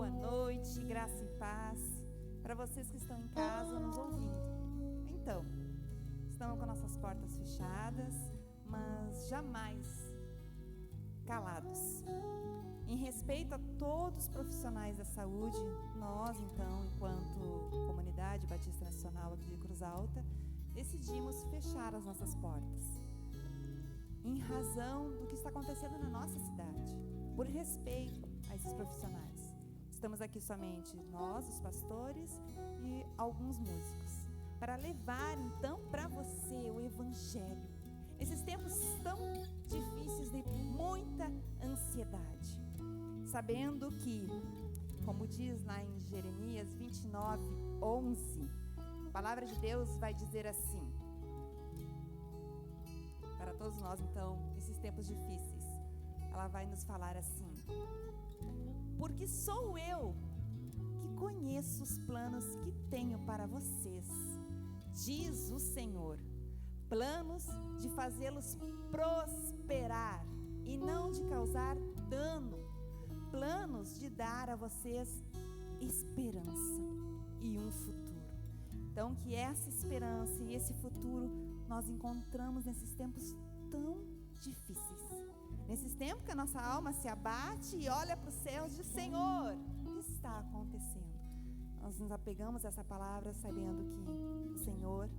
boa noite, graça e paz para vocês que estão em casa nos ouvindo. Então, estamos com nossas portas fechadas, mas jamais calados. Em respeito a todos os profissionais da saúde, nós, então, enquanto comunidade Batista Nacional aqui de Cruz Alta, decidimos fechar as nossas portas, em razão do que está acontecendo na nossa cidade, por respeito a esses profissionais. Estamos aqui somente nós, os pastores e alguns músicos, para levar então para você o Evangelho, nesses tempos tão difíceis de muita ansiedade, sabendo que, como diz lá em Jeremias 29:11, a palavra de Deus vai dizer assim, para todos nós então, nesses tempos difíceis, ela vai nos falar assim: porque sou eu que conheço os planos que tenho para vocês, diz o Senhor, planos de fazê-los prosperar e não de causar dano, planos de dar a vocês esperança e um futuro. Então, que essa esperança e esse futuro nós encontramos nesses tempos tão difíceis. Nesses tempos que a nossa alma se abate e olha para os céus e diz: Senhor, o que está acontecendo? Nós nos apegamos a essa palavra sabendo que o Senhor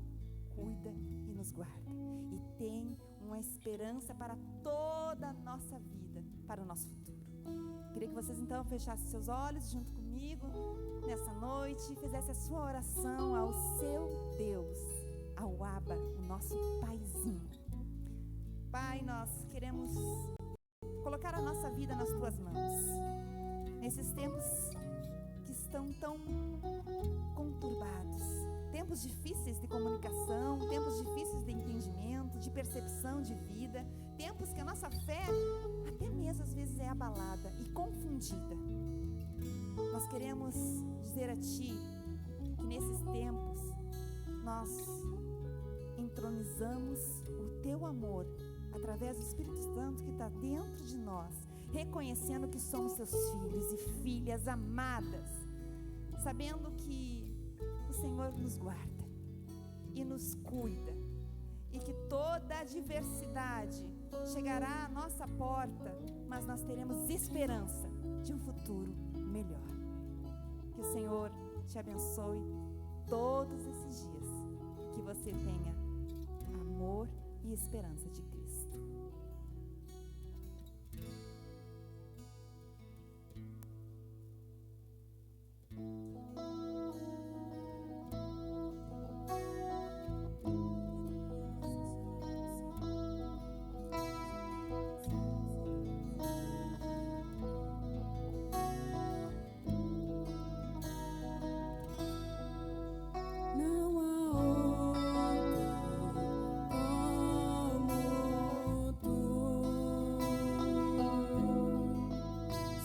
cuida e nos guarda. E tem uma esperança para toda a nossa vida, para o nosso futuro. Queria que vocês então fechassem seus olhos junto comigo nessa noite e fizessem a sua oração ao seu Deus, ao Abba, o nosso Paizinho. Pai, nós queremos colocar a nossa vida nas Tuas mãos. Nesses tempos que estão tão conturbados, tempos difíceis de comunicação, tempos difíceis de entendimento, de percepção de vida, tempos que a nossa fé até mesmo às vezes é abalada e confundida. Nós queremos dizer a Ti que nesses tempos nós entronizamos o Teu amor através do Espírito Santo que está dentro de nós, reconhecendo que somos Seus filhos e filhas amadas, sabendo que o Senhor nos guarda e nos cuida, e que toda adversidade chegará à nossa porta, mas nós teremos esperança de um futuro melhor. Que o Senhor te abençoe todos esses dias, que você tenha amor e esperança de Cristo.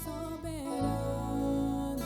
Soberano,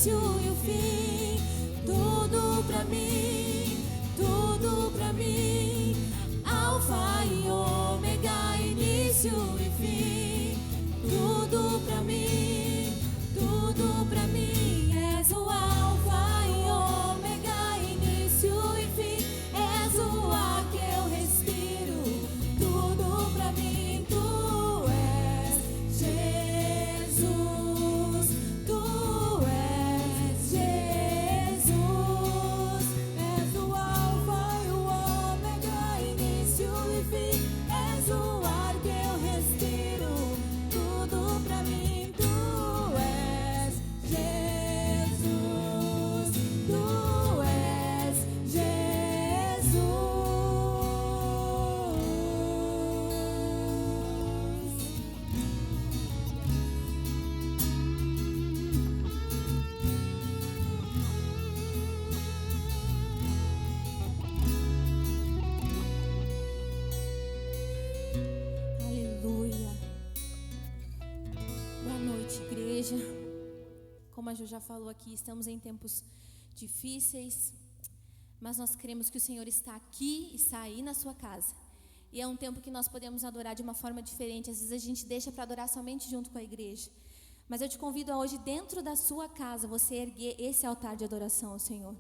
início e o fim. Tudo pra mim, tudo pra mim. Alfa e ômega, início e fim. Tudo pra mim, tudo pra mim. És o alfa e ômega, início e fim. És o ar que eu respiro. Tudo pra mim, tu és Jesus. Tu és Jesus. És o alfa e o ômega, início e fim. És o ar que eu respiro. Tudo pra mim, tu és Jesus. Tu és Jesus. Aleluia. Boa noite, igreja. Como a Ju já falou aqui, estamos em tempos difíceis, mas nós cremos que o Senhor está aqui, está aí na sua casa. E é um tempo que nós podemos adorar de uma forma diferente. Às vezes a gente deixa para adorar somente junto com a igreja. Mas eu te convido a hoje, dentro da sua casa, você erguer esse altar de adoração ao Senhor.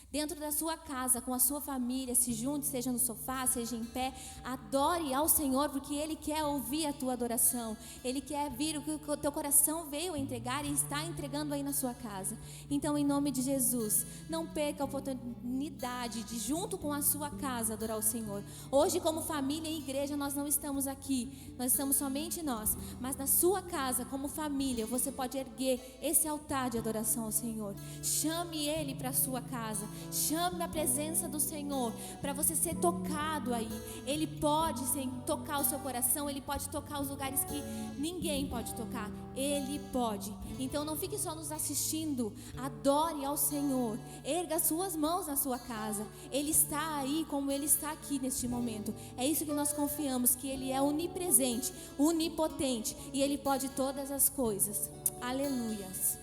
Dentro da sua casa, com a sua família, se junte, seja no sofá, seja em pé, adore ao Senhor, porque Ele quer ouvir a tua adoração. Ele quer vir o que o teu coração veio entregar e está entregando aí na sua casa. Então, em nome de Jesus, não perca a oportunidade de, junto com a sua casa, adorar o Senhor. Hoje, como família e igreja, nós não estamos aqui, nós estamos somente nós. Mas na sua casa, como família, você pode erguer esse altar de adoração ao Senhor. Chame Ele para a sua casa. Chame a presença do Senhor para você ser tocado aí. Ele pode tocar o seu coração. Ele pode tocar os lugares que ninguém pode tocar. Ele pode. Então não fique só nos assistindo. Adore ao Senhor. Erga as suas mãos na sua casa. Ele está aí como Ele está aqui neste momento. É isso que nós confiamos, que Ele é onipresente, onipotente, e Ele pode todas as coisas. Aleluias.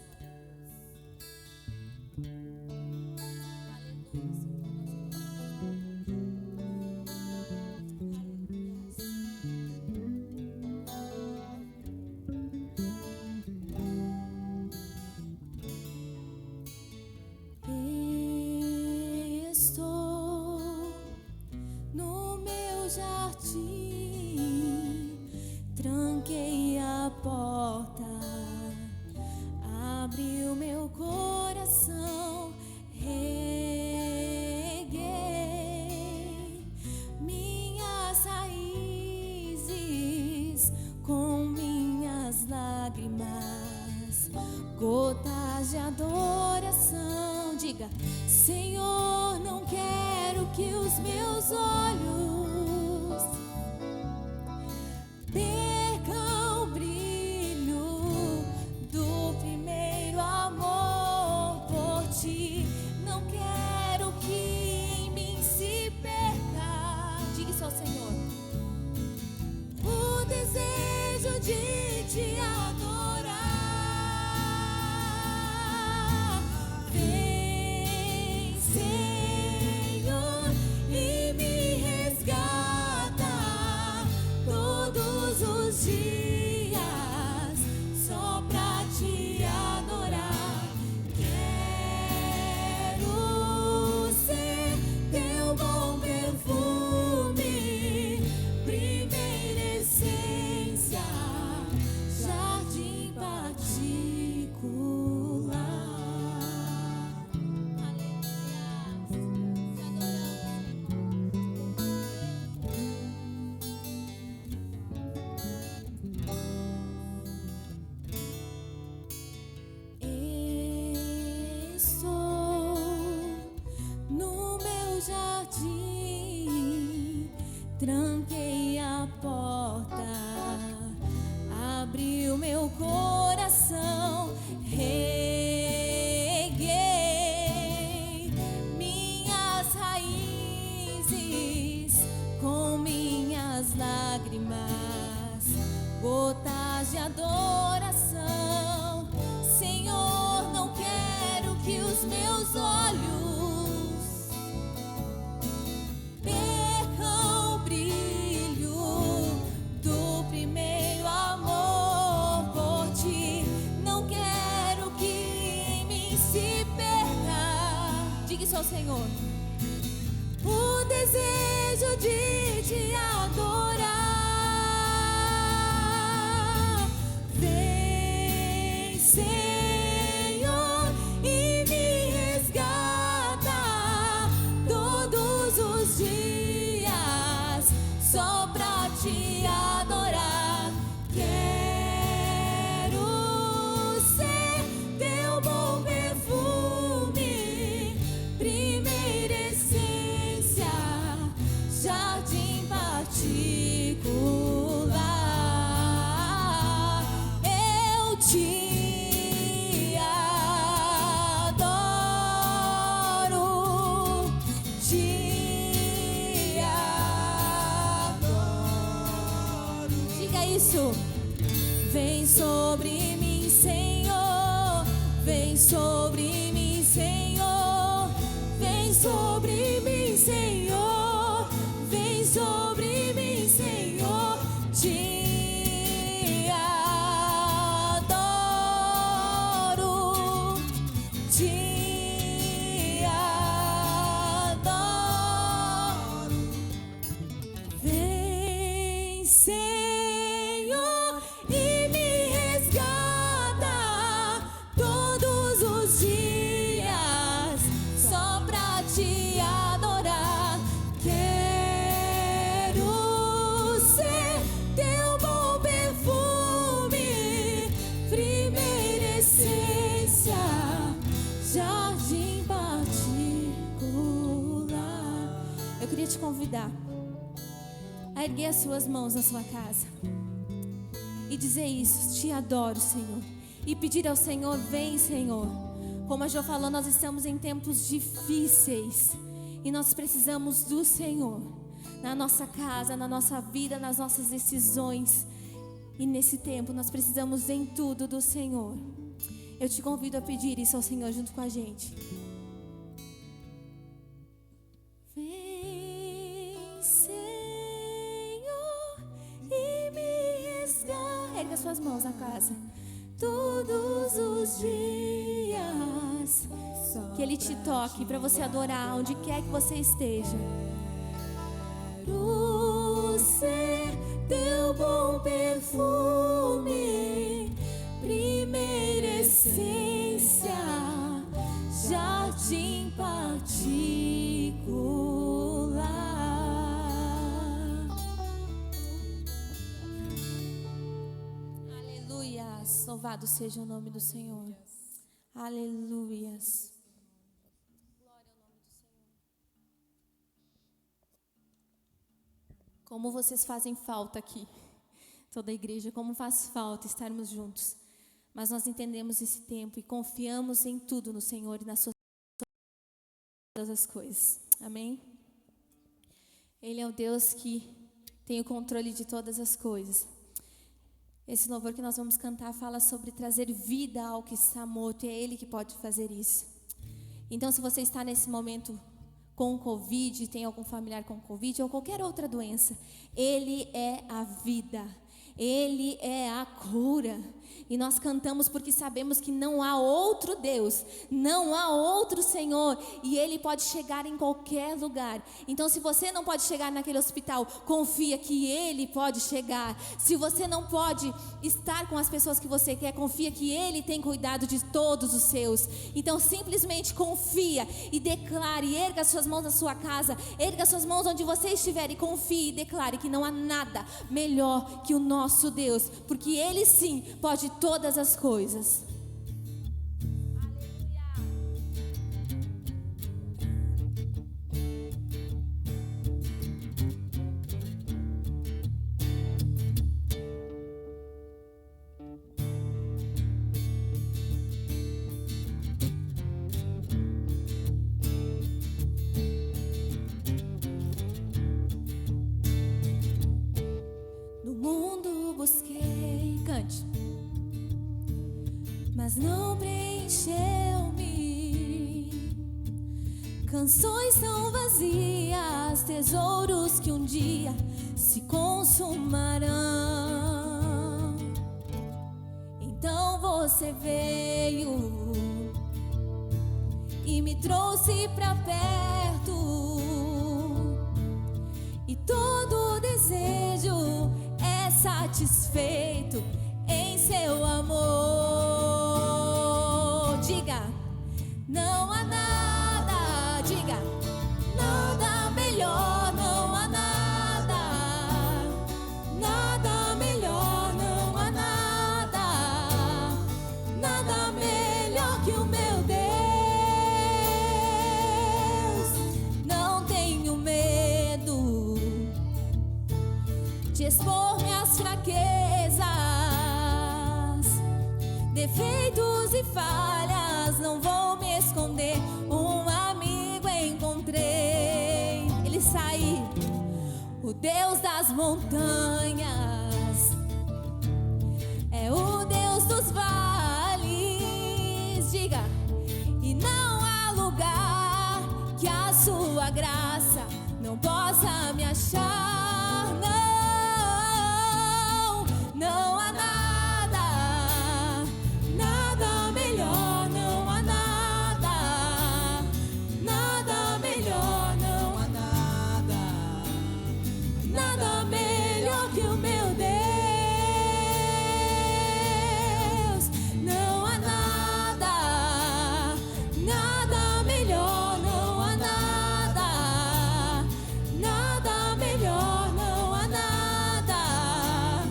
Estou no meu jardim, tranquei a porta, abri o meu coração, reguei minhas raízes com minhas lágrimas, gotas de adoração. Diga: Senhor, não quero que os meus olhos percam o brilho do primeiro amor por ti. Não quero que em mim se perca. Diga isso ao Senhor. O desejo de te adorar. Vem, Senhor, e me resgata. ao Senhor. O desejo de te adorar. Vem, Senhor, e me resgata todos os dias, só pra te adorar. Quero ser teu bom perfume, primeira essência, jardim particular. Eu te adoro, te adoro. Diga isso. Vem sobre mim, Senhor. Vem sobre mim, Senhor. Vem sobre mim, Senhor. Vem sobre mim, Senhor. Te adoro. Te adoro. Vem, Senhor, e me resgata todos os dias, só pra te adorar. Quero ser teu bom perfume, primeira essência, jardim particular. Eu queria te convidar a erguer as suas mãos na sua casa e dizer isso: te adoro, Senhor. E pedir ao Senhor: vem, Senhor. Como a Jo falou, nós estamos em tempos difíceis e nós precisamos do Senhor na nossa casa, na nossa vida, nas nossas decisões. E nesse tempo nós precisamos em tudo do Senhor. Eu te convido a pedir isso ao Senhor junto com a gente. Vem, Senhor, e me resgata. Erga suas mãos na casa. Todos os dias, que Ele te toque para você adorar onde quer que você esteja. Quero ser teu bom perfume, primeira essência, jardim particular. Aleluias, louvado seja o nome do Senhor. Aleluias. Como vocês fazem falta aqui, toda a igreja, como faz falta estarmos juntos. Mas nós entendemos esse tempo e confiamos em tudo no Senhor e nas suas todas as coisas. Amém? Ele é o Deus que tem o controle de todas as coisas. Esse louvor que nós vamos cantar fala sobre trazer vida ao que está morto, e é Ele que pode fazer isso. Então, se você está nesse momento com Covid, tem algum familiar com Covid ou qualquer outra doença, Ele é a vida, Ele é a cura. E nós cantamos porque sabemos que não há outro Deus, não há outro Senhor, e Ele pode chegar em qualquer lugar. Então, se você não pode chegar naquele hospital, confia que Ele pode chegar. Se você não pode estar com as pessoas que você quer, confia que Ele tem cuidado de todos os seus. Então, simplesmente confia e declare, erga suas mãos na sua casa, erga suas mãos onde você estiver e confie e declare que não há nada melhor que o nosso Deus, porque Ele sim pode todas as coisas. No mundo busquei, cante, mas não preencheu-me. Canções tão vazias, tesouros que um dia se consumarão. Então você veio e me trouxe pra perto. E todo desejo é satisfeito em seu amor. Diga, não há nada, diga, nada melhor, não há nada, nada melhor, não há nada, nada melhor que o meu Deus. Não tenho medo de expor minhas fraquezas, defeitos e falhas, não vou me esconder. Um amigo encontrei, ele saiu, o Deus das montanhas, é o Deus dos vales. Diga, e não há lugar que a sua graça não possa me achar. Não, não há nada, nada melhor, não há nada, nada melhor, não há nada, nada melhor que o meu Deus. Não há nada, nada melhor, não há nada, nada melhor, não há nada,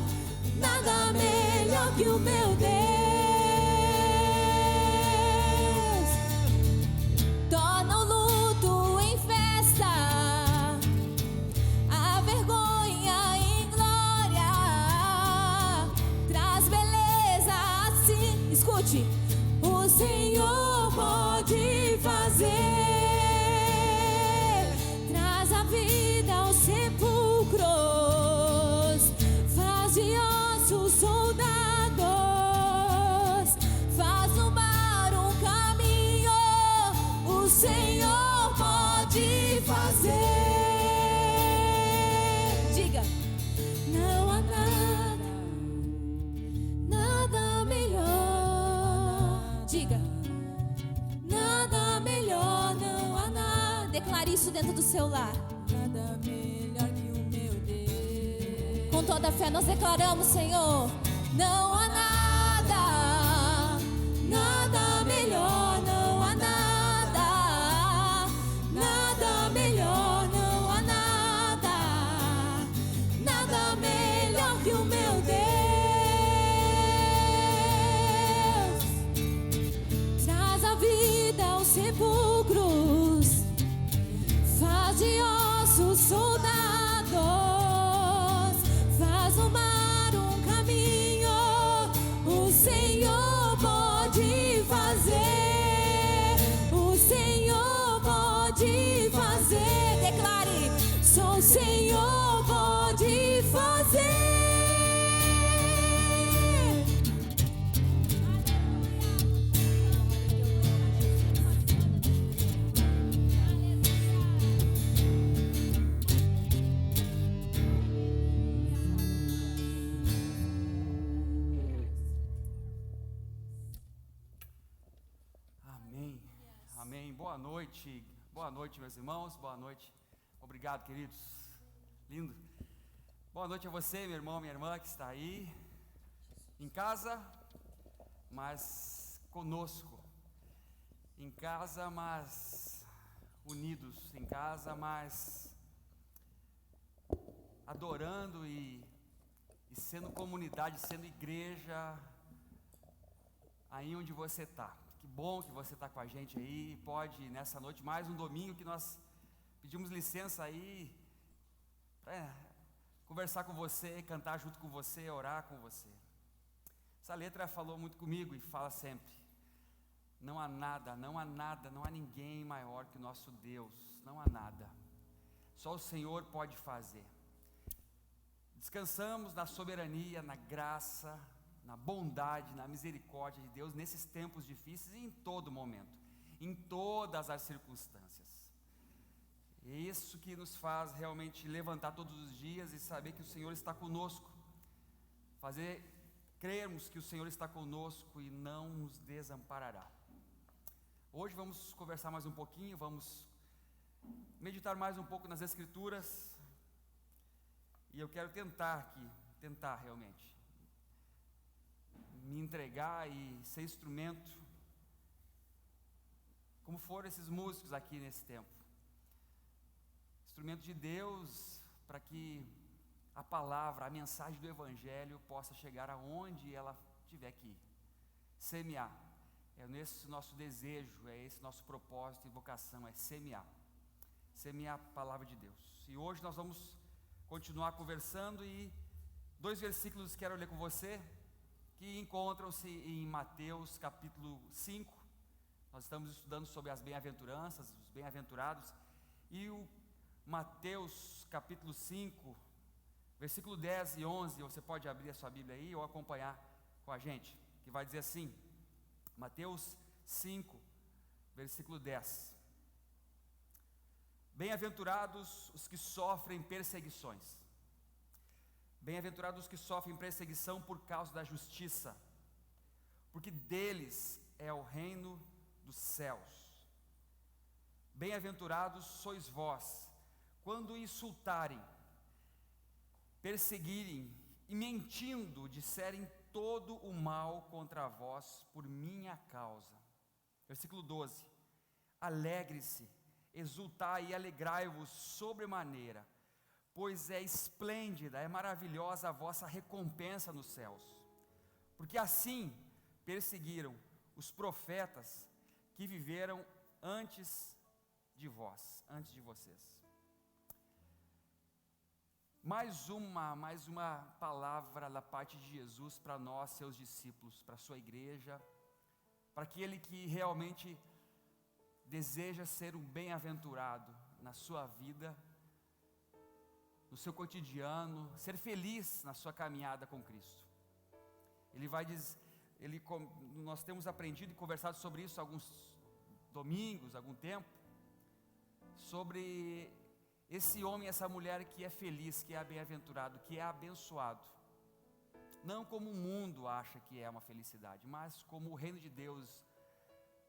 nada melhor que o meu Deus. Torna o luto em festa, a vergonha em glória, traz beleza assim. Escute, o Senhor pode fazer, traz a vida aos sepulcros, faz de ossos soldados, faz no mar um caminho. O Senhor pode fazer. Diga, não há nada, nada melhor. Diga, nada melhor, não há nada. Declare isso dentro do seu lar. Nada melhor que o meu Deus. Com toda a fé nós declaramos, Senhor, não há nada, nada melhor, não há nada, nada melhor, não há nada, nada melhor que o meu Deus. Traz a vida aos sepulcros, faz de ossos soldados, faz no mar um caminho. O Senhor pode fazer, o Senhor pode fazer. Declare, só o Senhor pode fazer. Amém. Amém. Boa noite. Boa noite, meus irmãos. Boa noite. Obrigado, queridos. Lindo. Boa noite a você, meu irmão, minha irmã, que está aí em casa, mas conosco. Em casa, mas unidos. Em casa, mas adorando e sendo comunidade, sendo igreja, aí onde você está. Que bom que você está com a gente aí. Pode, nessa noite, mais um domingo que nós pedimos licença aí para conversar com você, cantar junto com você, orar com você. Essa letra falou muito comigo e fala sempre: não há nada, não há nada, não há ninguém maior que o nosso Deus. Não há nada. Só o Senhor pode fazer. Descansamos na soberania, na graça, na bondade, na misericórdia de Deus nesses tempos difíceis e em todo momento, em todas as circunstâncias. É isso que nos faz realmente levantar todos os dias e saber que o Senhor está conosco, crermos que o Senhor está conosco e não nos desamparará. Hoje vamos conversar mais um pouquinho, vamos meditar mais um pouco nas Escrituras. E eu quero tentar realmente me entregar e ser instrumento, como foram esses músicos aqui nesse tempo. Instrumento de Deus para que a palavra, a mensagem do Evangelho possa chegar aonde ela tiver que ir. Semear. É esse nosso desejo, é esse nosso propósito e vocação, é semear. Semear a palavra de Deus. E hoje nós vamos continuar conversando e 2 versículos quero ler com você, que encontram-se em Mateus capítulo 5. Nós estamos estudando sobre as bem-aventuranças, os bem-aventurados, e o Mateus capítulo 5, versículo 10 e 11, você pode abrir a sua Bíblia aí ou acompanhar com a gente, que vai dizer assim, Mateus 5, versículo 10. Bem-aventurados os que sofrem perseguições. Bem-aventurados os que sofrem perseguição por causa da justiça, porque deles é o reino dos céus. Bem-aventurados sois vós, quando insultarem, perseguirem e mentindo disserem todo o mal contra vós por minha causa. Versículo 12. Alegre-se, exultai e alegrai-vos sobremaneira, pois é esplêndida, é maravilhosa a vossa recompensa nos céus. Porque assim perseguiram os profetas que viveram antes de vós, antes de vocês. Mais uma palavra da parte de Jesus para nós, seus discípulos, para a sua igreja, para aquele que realmente deseja ser um bem-aventurado na sua vida, no seu cotidiano, ser feliz na sua caminhada com Cristo. Nós temos aprendido e conversado sobre isso alguns domingos, algum tempo, sobre esse homem e essa mulher que é feliz, que é bem-aventurado, que é abençoado. Não como o mundo acha que é uma felicidade, mas como o reino de Deus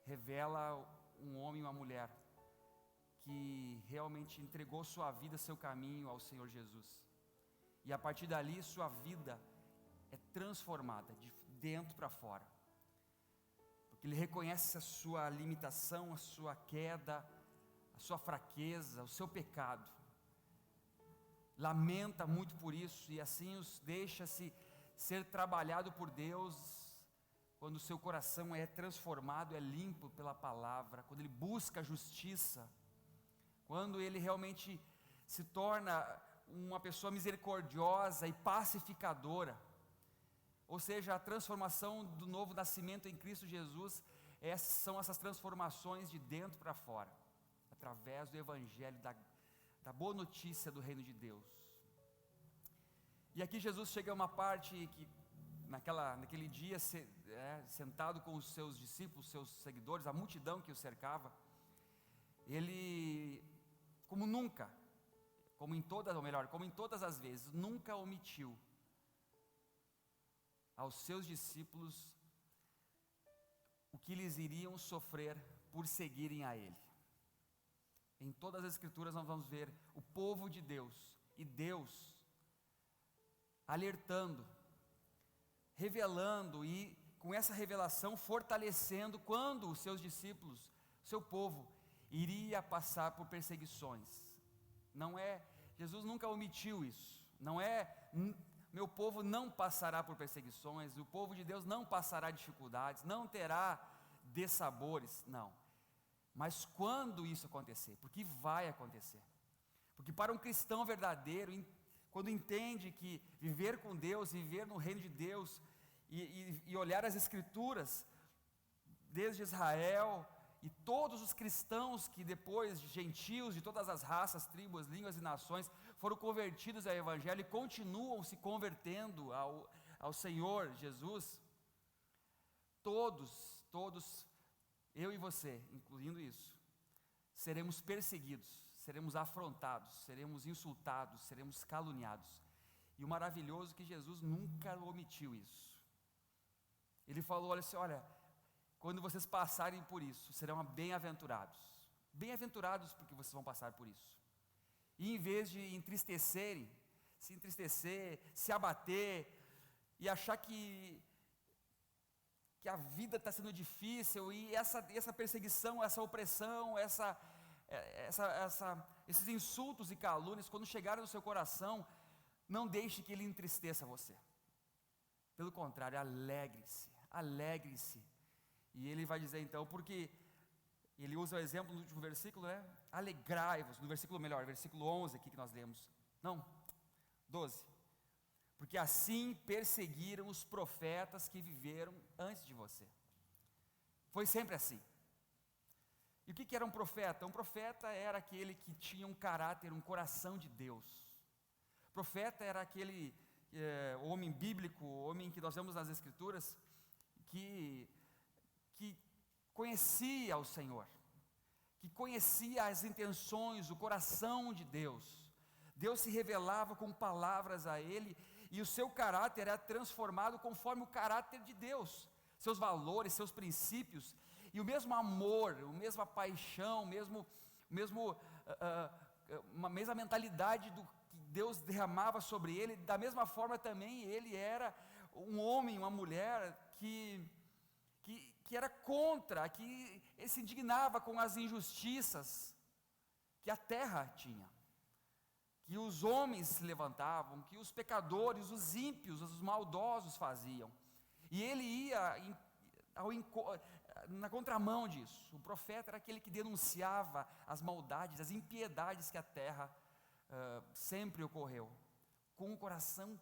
revela um homem e uma mulher que realmente entregou sua vida, seu caminho ao Senhor Jesus. E a partir dali sua vida é transformada de dentro para fora. Porque ele reconhece a sua limitação, a sua queda, a sua fraqueza, o seu pecado. Lamenta muito por isso e assim os deixa-se ser trabalhado por Deus quando o seu coração é transformado, é limpo pela palavra, quando ele busca a justiça, quando ele realmente se torna uma pessoa misericordiosa e pacificadora. Ou seja, a transformação do novo nascimento em Cristo Jesus, são essas transformações de dentro para fora, através do Evangelho, da boa notícia do reino de Deus. E aqui Jesus chega a uma parte que, naquele dia, sentado com os seus discípulos, seus seguidores, a multidão que o cercava, ele, como em todas as vezes, nunca omitiu aos seus discípulos o que eles iriam sofrer por seguirem a ele. Em todas as Escrituras nós vamos ver o povo de Deus e Deus alertando, revelando e com essa revelação fortalecendo quando os seus discípulos, seu povo, iria passar por perseguições. Jesus nunca omitiu isso. Meu povo não passará por perseguições, o povo de Deus não passará dificuldades, não terá dessabores, não. Mas quando isso acontecer, porque vai acontecer, porque para um cristão verdadeiro, quando entende que viver com Deus, viver no reino de Deus, e olhar as Escrituras, desde Israel, e todos os cristãos que depois, gentios de todas as raças, tribos, línguas e nações, foram convertidos ao Evangelho e continuam se convertendo ao Senhor Jesus, todos, eu e você, incluindo isso, seremos perseguidos, seremos afrontados, seremos insultados, seremos caluniados. E o maravilhoso é que Jesus nunca omitiu isso. Ele falou, olha, quando vocês passarem por isso, serão bem-aventurados. Bem-aventurados porque vocês vão passar por isso. E em vez de entristecerem, se entristecer, se abater e achar que a vida está sendo difícil e essa perseguição, essa opressão, esses insultos e calúnias, quando chegarem no seu coração, não deixe que ele entristeça você. Pelo contrário, alegre-se, alegre-se. E ele vai dizer então, porque ele usa o exemplo no último versículo, né? Alegrai-vos, no versículo 11 aqui que nós lemos. Não, 12. Porque assim perseguiram os profetas que viveram antes de você. Foi sempre assim. E o que era um profeta? Um profeta era aquele que tinha um caráter, um coração de Deus. Profeta era aquele homem bíblico, homem que nós vemos nas Escrituras, que conhecia o Senhor, que conhecia as intenções, o coração de Deus. Deus se revelava com palavras a ele, e o seu caráter era transformado conforme o caráter de Deus, seus valores, seus princípios, e o mesmo amor, a mesma paixão, uma mesma mentalidade do que Deus derramava sobre ele, da mesma forma também ele era um homem, uma mulher que era contra, que ele se indignava com as injustiças que a terra tinha, que os homens se levantavam, que os pecadores, os ímpios, os maldosos faziam, e ele ia na contramão disso. O profeta era aquele que denunciava as maldades, as impiedades que a terra sempre ocorreu, com o coração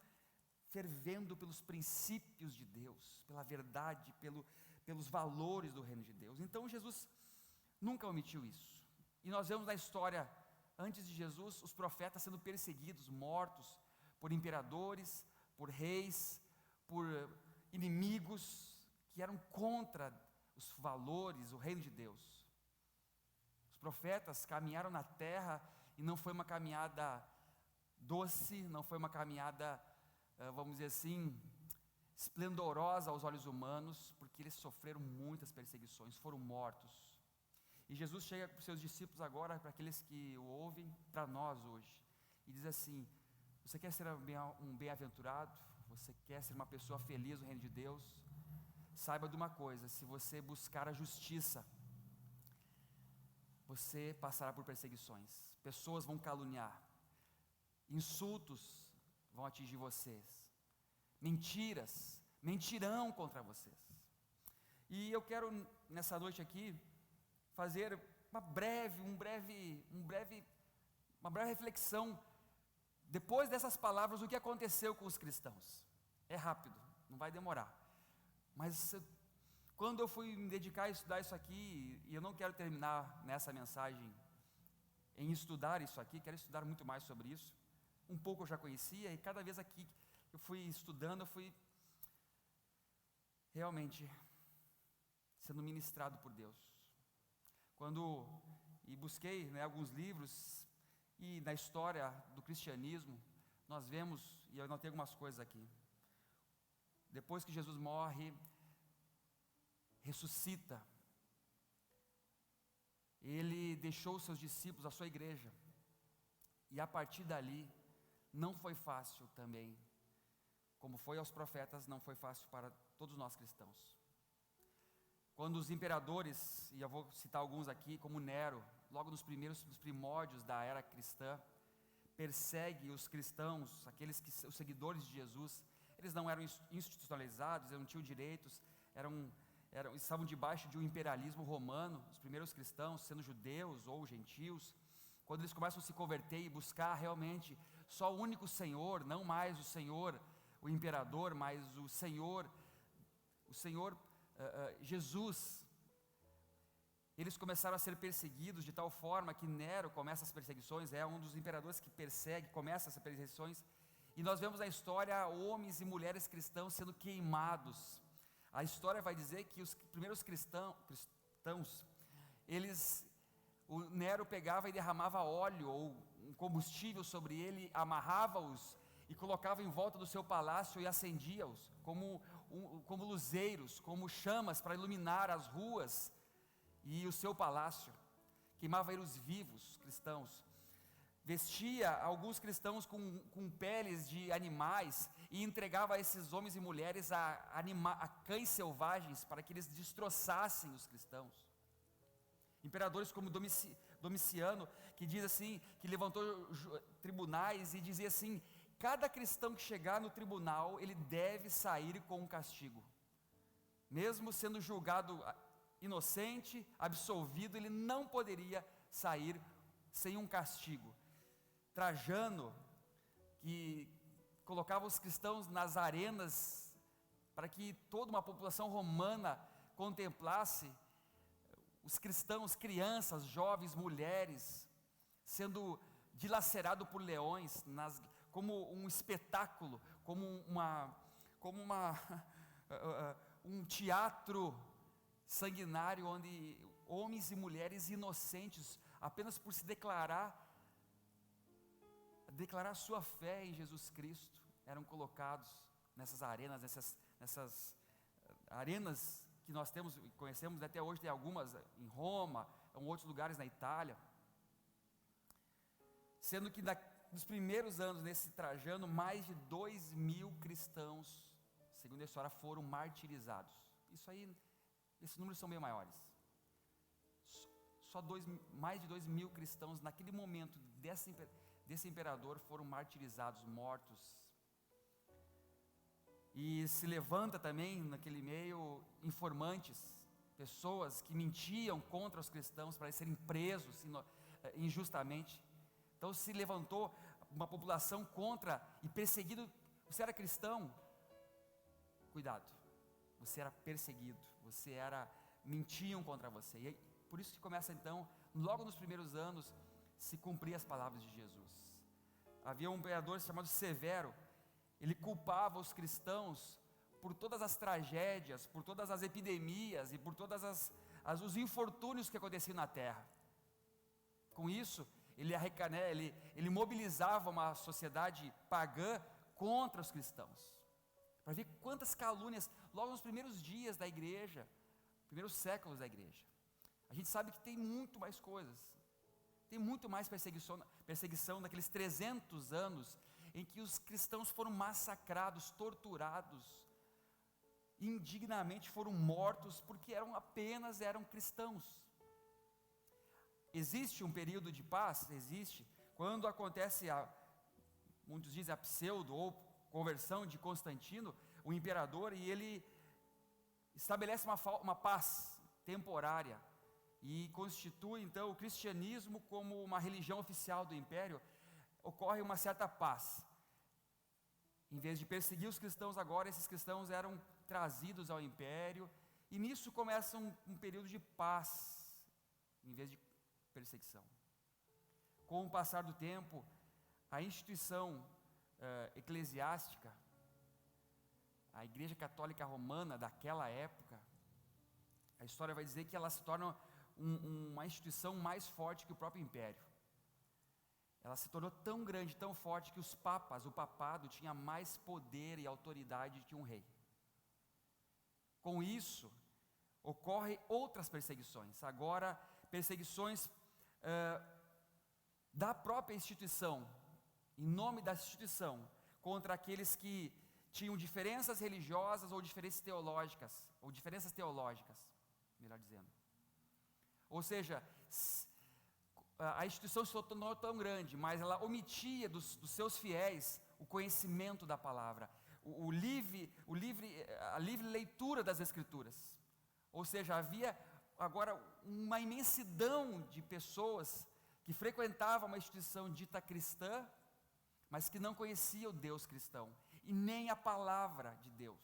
fervendo pelos princípios de Deus, pela verdade, pelos valores do reino de Deus. Então Jesus nunca omitiu isso, e nós vemos na história, antes de Jesus, os profetas sendo perseguidos, mortos por imperadores, por reis, por inimigos que eram contra os valores, o reino de Deus. Os profetas caminharam na terra e não foi uma caminhada doce, não foi uma caminhada, vamos dizer assim, esplendorosa aos olhos humanos, porque eles sofreram muitas perseguições, foram mortos. E Jesus chega para os seus discípulos agora, para aqueles que o ouvem, para nós hoje, e diz assim: você quer ser um bem-aventurado? Você quer ser uma pessoa feliz no reino de Deus? Saiba de uma coisa: se você buscar a justiça, você passará por perseguições, pessoas vão caluniar, insultos vão atingir vocês, mentiras mentirão contra vocês. E eu quero nessa noite aqui fazer uma breve reflexão, depois dessas palavras, o que aconteceu com os cristãos. É rápido, não vai demorar, mas quando eu fui me dedicar a estudar isso aqui, e eu não quero terminar nessa mensagem em estudar isso aqui, quero estudar muito mais sobre isso. Um pouco eu já conhecia, e cada vez aqui eu fui estudando, eu fui realmente sendo ministrado por Deus. E busquei, né, alguns livros, e na história do cristianismo, nós vemos, e eu anotei algumas coisas aqui. Depois que Jesus morre, ressuscita, ele deixou os seus discípulos, a sua igreja, e a partir dali, não foi fácil também, como foi aos profetas, não foi fácil para todos nós cristãos. Quando os imperadores, e eu vou citar alguns aqui, como Nero, logo nos primórdios da era cristã, persegue os cristãos, os seguidores de Jesus. Eles não eram institucionalizados, eles não tinham direitos, estavam debaixo de um imperialismo romano. Os primeiros cristãos, sendo judeus ou gentios, quando eles começam a se converter e buscar realmente só o único Senhor, não mais o Senhor, o imperador, mas o Senhor Jesus, eles começaram a ser perseguidos de tal forma que Nero começa as perseguições, é um dos imperadores que começa essas perseguições, e nós vemos na história homens e mulheres cristãos sendo queimados. A história vai dizer que os primeiros cristãos, o Nero pegava e derramava óleo ou um combustível sobre ele, amarrava-os e colocava em volta do seu palácio e acendia-os, como como luzeiros, como chamas para iluminar as ruas e o seu palácio. Queimava os vivos cristãos. Vestia alguns cristãos com peles de animais e entregava a esses homens e mulheres a cães selvagens para que eles destroçassem os cristãos. Imperadores como Domiciano, que diz assim, que levantou tribunais e dizia assim: cada cristão que chegar no tribunal, ele deve sair com um castigo. Mesmo sendo julgado inocente, absolvido, ele não poderia sair sem um castigo. Trajano, que colocava os cristãos nas arenas para que toda uma população romana contemplasse os cristãos, crianças, jovens, mulheres, sendo dilacerado por leões, como um espetáculo, como um teatro sanguinário, onde homens e mulheres inocentes, apenas por se declarar sua fé em Jesus Cristo, eram colocados nessas arenas, nessas arenas que nós conhecemos até hoje. Tem algumas em Roma, em outros lugares na Itália. Sendo que nos primeiros anos, nesse Trajano, mais de 2.000 cristãos, segundo a história, foram martirizados. Esses números são bem maiores. Mais de 2.000 cristãos, naquele momento, desse imperador, foram martirizados, mortos. E se levanta também, naquele meio, informantes, pessoas que mentiam contra os cristãos para serem presos injustamente. Então se levantou uma população contra e perseguido. Você era cristão? Cuidado, você era perseguido, mentiam contra você. E por isso que começa então, logo nos primeiros anos, se cumprir as palavras de Jesus. Havia um imperador chamado Severo. Ele culpava os cristãos por todas as tragédias, por todas as epidemias e por todos os infortúnios que aconteciam na terra. Com isso, ele mobilizava uma sociedade pagã contra os cristãos. Para ver quantas calúnias, logo nos primeiros dias da igreja, primeiros séculos da igreja. A gente sabe que tem muito mais coisas, tem muito mais perseguição naqueles 300 anos, em que os cristãos foram massacrados, torturados, indignamente foram mortos, porque eram cristãos. Existe um período de paz? Existe. Quando acontece muitos dizem a pseudo ou conversão de Constantino, o imperador, e ele estabelece uma paz temporária, e constitui então o cristianismo como uma religião oficial do império. Ocorre uma certa paz. Em vez de perseguir os cristãos agora, esses cristãos eram trazidos ao império, e nisso começa um período de paz, em vez de perseguição. Com o passar do tempo, a instituição eclesiástica, a Igreja Católica Romana daquela época, a história vai dizer que ela se torna uma instituição mais forte que o próprio império. Ela se tornou tão grande, tão forte, que o papado tinha mais poder e autoridade que um rei. Com isso, ocorrem outras perseguições. Agora, perseguições da própria instituição, em nome da instituição, contra aqueles que tinham diferenças religiosas ou diferenças teológicas, melhor dizendo. Ou seja, a instituição se tornou tão grande, mas ela omitia dos seus fiéis o conhecimento da palavra, a livre leitura das Escrituras. Ou seja, havia agora uma imensidão de pessoas que frequentavam uma instituição dita cristã, mas que não conhecia o Deus cristão e nem a palavra de Deus.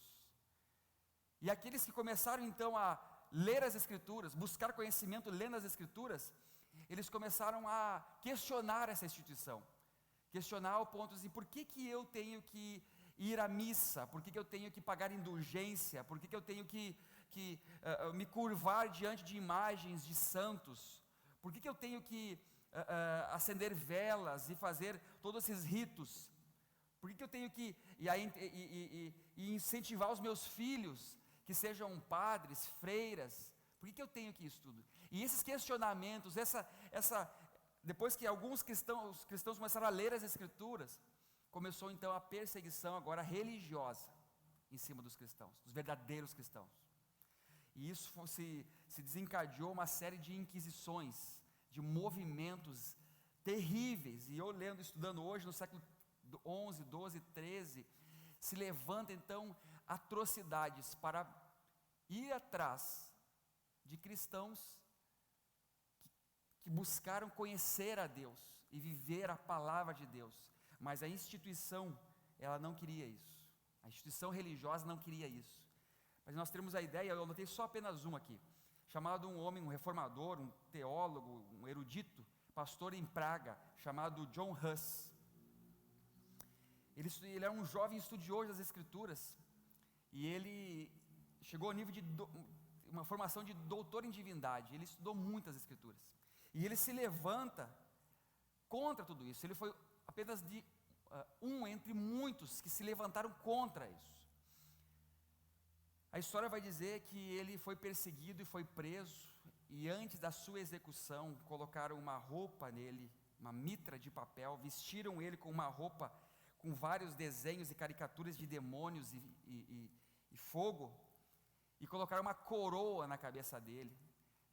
E aqueles que começaram então a ler as Escrituras, buscar conhecimento lendo as Escrituras, eles começaram a questionar essa instituição, questionar ao ponto de por que eu tenho que ir à missa, por que eu tenho que pagar indulgência, por que eu tenho que me curvar diante de imagens de santos, por que eu tenho que acender velas e fazer todos esses ritos, por que eu tenho que, e incentivar os meus filhos que sejam padres, freiras. Por que eu tenho que isso tudo? E esses questionamentos, depois que alguns cristãos começaram a ler as Escrituras, começou então a perseguição agora religiosa em cima dos cristãos, dos verdadeiros cristãos. E isso se desencadeou uma série de inquisições, de movimentos terríveis. E eu estudando hoje, no século 11, 12, 13, se levanta então atrocidades para ir atrás de cristãos que buscaram conhecer a Deus e viver a palavra de Deus. Mas a instituição, ela não queria isso. A instituição religiosa não queria isso. Mas nós temos a ideia, eu anotei só apenas um aqui, chamado um homem, um reformador, um teólogo, um erudito, pastor em Praga, chamado John Huss. Ele era um jovem estudioso das Escrituras, e ele chegou ao nível de uma formação de doutor em divindade. Ele estudou muitas Escrituras, e ele se levanta contra tudo isso. Ele foi apenas um entre muitos que se levantaram contra isso. A história vai dizer que ele foi perseguido e foi preso, e antes da sua execução, colocaram uma roupa nele, uma mitra de papel, vestiram ele com uma roupa com vários desenhos e caricaturas de demônios e fogo, e colocaram uma coroa na cabeça dele,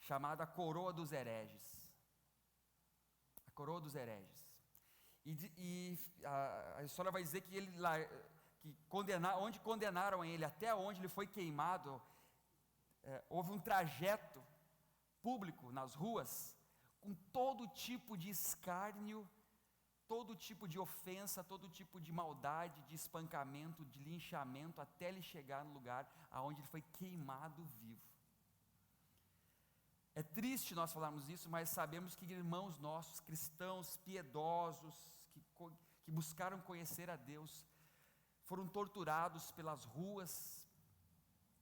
chamada Coroa dos Hereges. A Coroa dos Hereges. A história vai dizer que onde condenaram ele, até onde ele foi queimado, houve um trajeto público nas ruas, com todo tipo de escárnio, todo tipo de ofensa, todo tipo de maldade, de espancamento, de linchamento, até ele chegar no lugar aonde ele foi queimado vivo. É triste nós falarmos isso, mas sabemos que irmãos nossos, cristãos piedosos, que buscaram conhecer a Deus, foram torturados pelas ruas,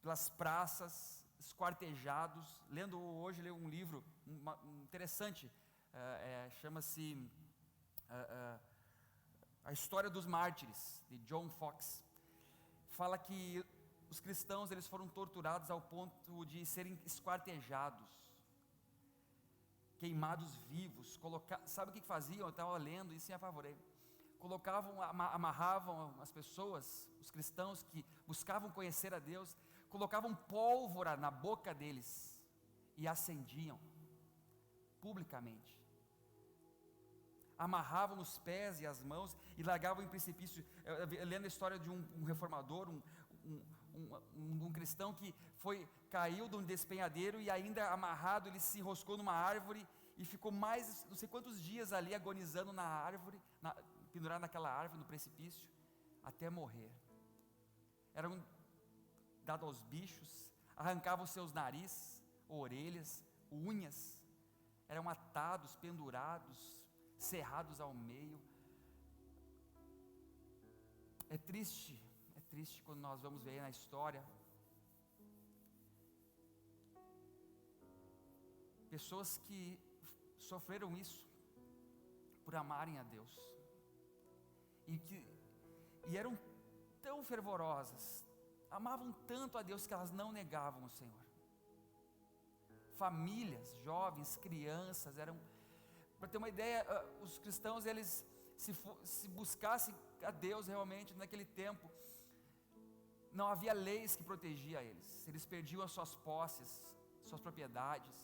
pelas praças, esquartejados. Hoje leio um livro interessante, chama-se A História dos Mártires, de John Fox. Fala que os cristãos eles foram torturados ao ponto de serem esquartejados, queimados vivos. Sabe o que faziam? Eu estava lendo isso e me apavorei. Amarravam as pessoas, os cristãos que buscavam conhecer a Deus, colocavam pólvora na boca deles e acendiam publicamente. Amarravam os pés e as mãos e largavam em precipício. Lendo a história de um reformador, um cristão que caiu de um despenhadeiro, e ainda amarrado ele se enroscou numa árvore e ficou mais não sei quantos dias ali agonizando na árvore, pendurado naquela árvore, no precipício, até morrer. Eram dados aos bichos, arrancavam seus narizes, orelhas, unhas, eram atados, pendurados, cerrados ao meio. É triste quando nós vamos ver na história pessoas que sofreram isso por amarem a Deus, e eram tão fervorosas, amavam tanto a Deus que elas não negavam o Senhor. Famílias, jovens, crianças, para ter uma ideia, os cristãos, eles se buscassem a Deus realmente naquele tempo, não havia leis que protegiam eles perdiam as suas posses, suas propriedades,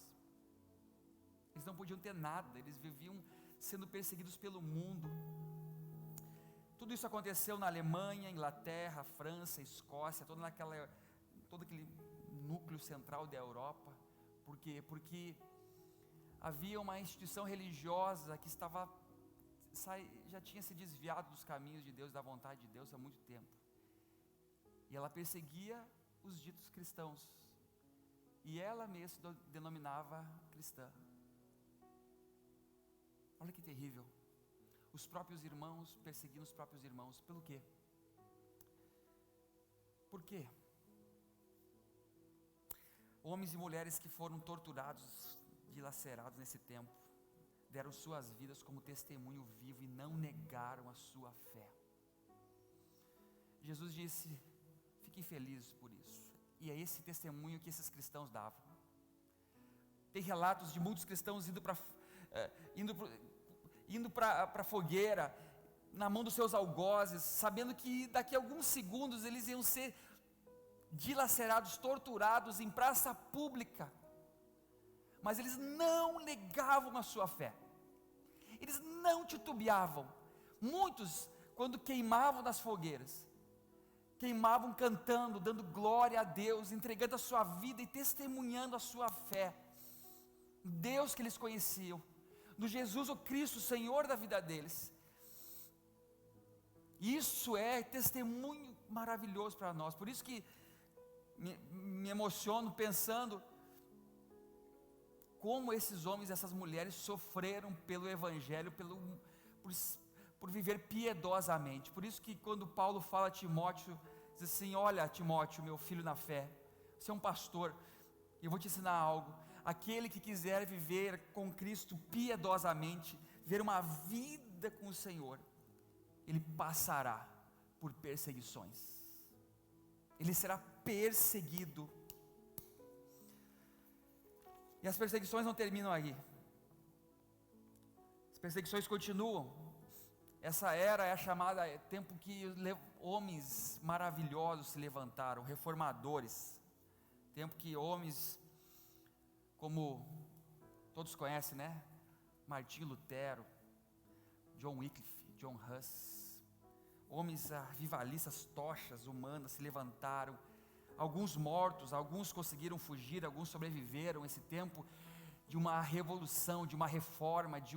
eles não podiam ter nada, eles viviam sendo perseguidos pelo mundo. Tudo isso aconteceu na Alemanha, Inglaterra, França, Escócia, todo aquele núcleo central da Europa. Por quê? Porque havia uma instituição religiosa que já tinha se desviado dos caminhos de Deus, da vontade de Deus há muito tempo. E ela perseguia os ditos cristãos. E ela mesma se denominava cristã. Olha que terrível. Os próprios irmãos perseguindo os próprios irmãos. Pelo quê? Por quê? Homens e mulheres que foram torturados, dilacerados nesse tempo, deram suas vidas como testemunho vivo e não negaram a sua fé. Jesus disse fiquem felizes por isso. E é esse testemunho que esses cristãos davam. Tem relatos de muitos cristãos indo para a fogueira, na mão dos seus algozes, sabendo que daqui a alguns segundos eles iam ser dilacerados, torturados em praça pública. Mas eles não negavam a sua fé, eles não titubeavam. Muitos, quando queimavam nas fogueiras, queimavam cantando, dando glória a Deus, entregando a sua vida e testemunhando a sua fé, Deus que eles conheciam, no Jesus o Cristo, Senhor da vida deles. Isso é testemunho maravilhoso para nós. Por isso que me emociono pensando como esses homens e essas mulheres sofreram pelo Evangelho, por viver piedosamente. Por isso que quando Paulo fala a Timóteo, diz assim: olha, Timóteo, meu filho na fé, você é um pastor, e eu vou te ensinar algo. Aquele que quiser viver com Cristo piedosamente, viver uma vida com o Senhor, ele passará por perseguições, ele será perseguido. E as perseguições não terminam aí, as perseguições continuam. Essa era é a chamada tempo que homens maravilhosos se levantaram, reformadores. Tempo que homens como todos conhecem, né? Martinho Lutero, John Wycliffe, John Huss, homens avivalistas, tochas humanas se levantaram. Alguns mortos, alguns conseguiram fugir, alguns sobreviveram. Esse tempo de uma revolução, de uma reforma, de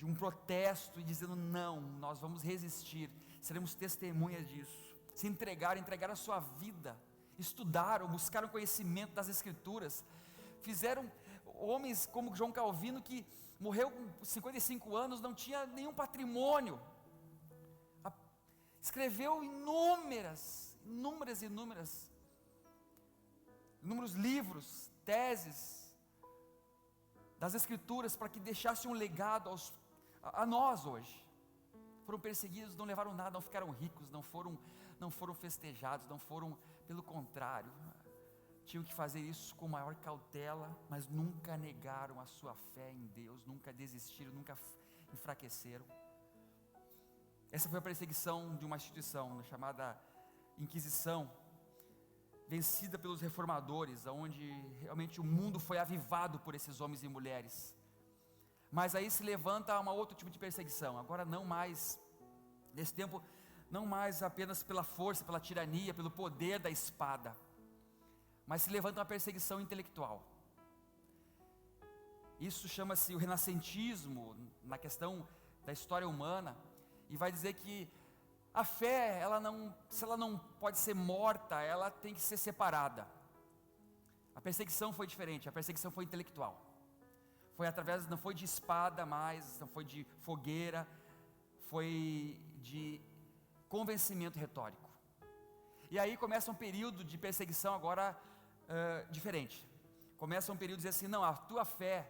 um protesto, e dizendo: não, nós vamos resistir, seremos testemunhas disso. Se entregaram a sua vida, estudaram, buscaram conhecimento das Escrituras. Fizeram homens como João Calvino, que morreu com 55 anos, não tinha nenhum patrimônio, escreveu inúmeros livros, teses das Escrituras, para que deixasse um legado a nós hoje. Foram perseguidos, não levaram nada, não ficaram ricos, não foram festejados, pelo contrário, tinham que fazer isso com maior cautela, mas nunca negaram a sua fé em Deus, nunca desistiram, nunca enfraqueceram. Essa foi a perseguição de uma instituição chamada Inquisição, vencida pelos reformadores, onde realmente o mundo foi avivado por esses homens e mulheres. Mas aí se levanta uma outro tipo de perseguição, agora não mais, nesse tempo, não mais apenas pela força, pela tirania, pelo poder da espada, mas se levanta uma perseguição intelectual. Isso chama-se o renascentismo, na questão da história humana, e vai dizer que a fé, se ela não pode ser morta, ela tem que ser separada. A perseguição foi diferente, a perseguição foi intelectual. Não foi de espada mais, não foi de fogueira, foi de convencimento retórico. E aí começa um período de perseguição agora diferente. Começa um período de dizer assim: não, a tua fé,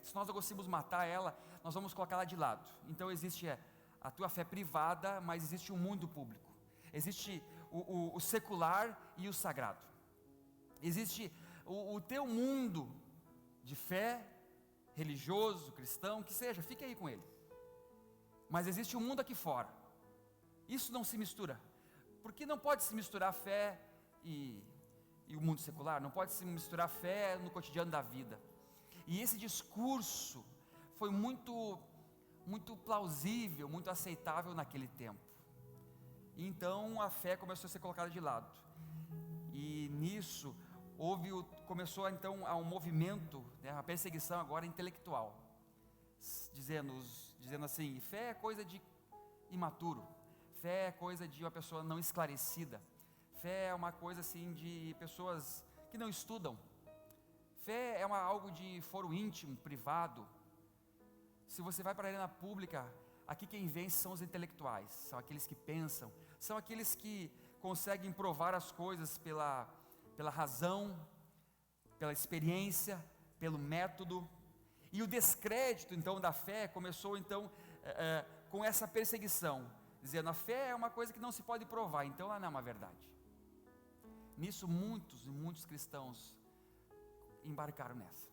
se nós não conseguimos matar ela, nós vamos colocá-la de lado. Então existe a tua fé privada, mas existe um mundo público. Existe o secular e o sagrado. Existe o teu mundo de fé, religioso, cristão, que seja, fique aí com ele. Mas existe um mundo aqui fora. Isso não se mistura. Porque não pode se misturar fé e o mundo secular, não pode se misturar fé no cotidiano da vida. E esse discurso foi muito plausível, muito aceitável naquele tempo. E então a fé começou a ser colocada de lado. E nisso começou então a um movimento, né, a perseguição agora intelectual, dizendo assim: fé é coisa de imaturo, fé é coisa de uma pessoa não esclarecida, fé é uma coisa assim de pessoas que não estudam, fé é algo de foro íntimo, privado. Se você vai para a arena pública, aqui quem vence são os intelectuais, são aqueles que pensam, são aqueles que conseguem provar as coisas pela razão, pela experiência, pelo método. E o descrédito então da fé começou então com essa perseguição, dizendo: a fé é uma coisa que não se pode provar, então ela não é uma verdade. Nisso muitos cristãos embarcaram nessa.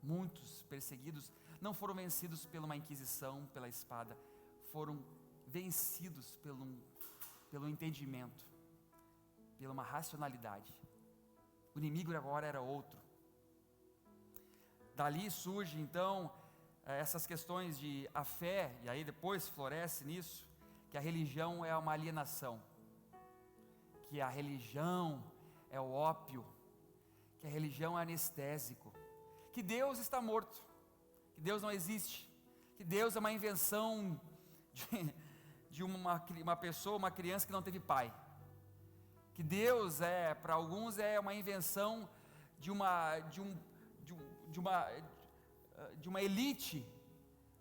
Muitos perseguidos não foram vencidos por uma inquisição, pela espada, foram vencidos pelo entendimento, pela uma racionalidade. O inimigo agora era outro. Dali surge então essas questões de a fé, e aí depois floresce nisso, que a religião é uma alienação, que a religião é o ópio, que a religião é anestésico, que Deus está morto, que Deus não existe, que Deus é uma invenção de uma pessoa, uma criança que não teve pai, que Deus para alguns é uma invenção de uma elite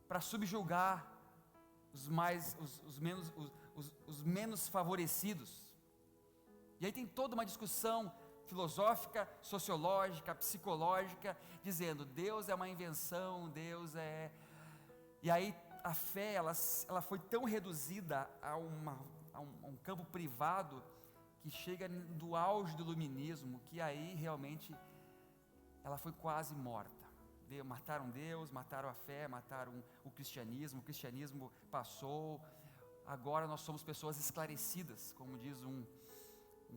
para subjugar os menos favorecidos. E aí tem toda uma discussão filosófica, sociológica, psicológica, dizendo Deus é uma invenção, E aí a fé, ela foi tão reduzida a um campo privado, que chega do auge do iluminismo, que aí realmente ela foi quase morta. Mataram Deus, mataram a fé, mataram o cristianismo passou, agora nós somos pessoas esclarecidas, como diz um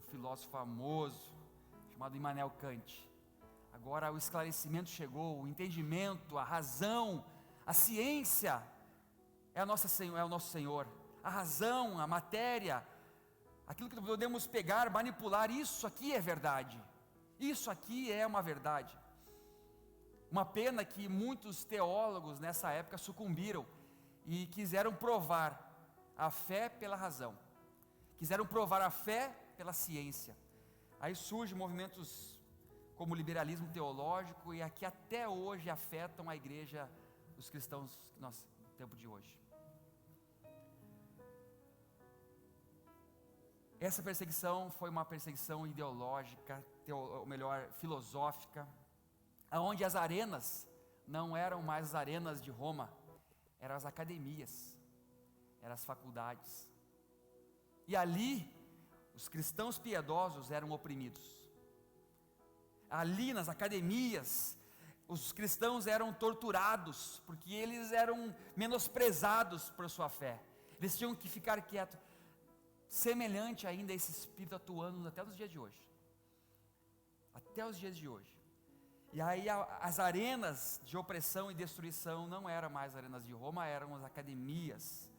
filósofo famoso, chamado Immanuel Kant. Agora o esclarecimento chegou, o entendimento, a razão, a ciência é o nosso Senhor, a razão, a matéria, aquilo que podemos pegar, manipular, isso aqui é verdade, isso aqui é uma verdade. Uma pena que muitos teólogos nessa época sucumbiram e quiseram provar a fé pela razão, quiseram provar a fé pela ciência. Aí surgem movimentos como o liberalismo teológico, e aqui até hoje afetam a igreja, os cristãos no tempo de hoje. Essa perseguição foi uma perseguição ideológica, ou melhor, filosófica, onde as arenas não eram mais as arenas de Roma, eram as academias, eram as faculdades. E ali, os cristãos piedosos eram oprimidos. Ali nas academias, os cristãos eram torturados, porque eles eram menosprezados por sua fé. Eles tinham que ficar quietos. Semelhante ainda a esse espírito atuando até os dias de hoje. Até os dias de hoje. E aí as arenas de opressão e destruição não eram mais arenas de Roma, eram as academias.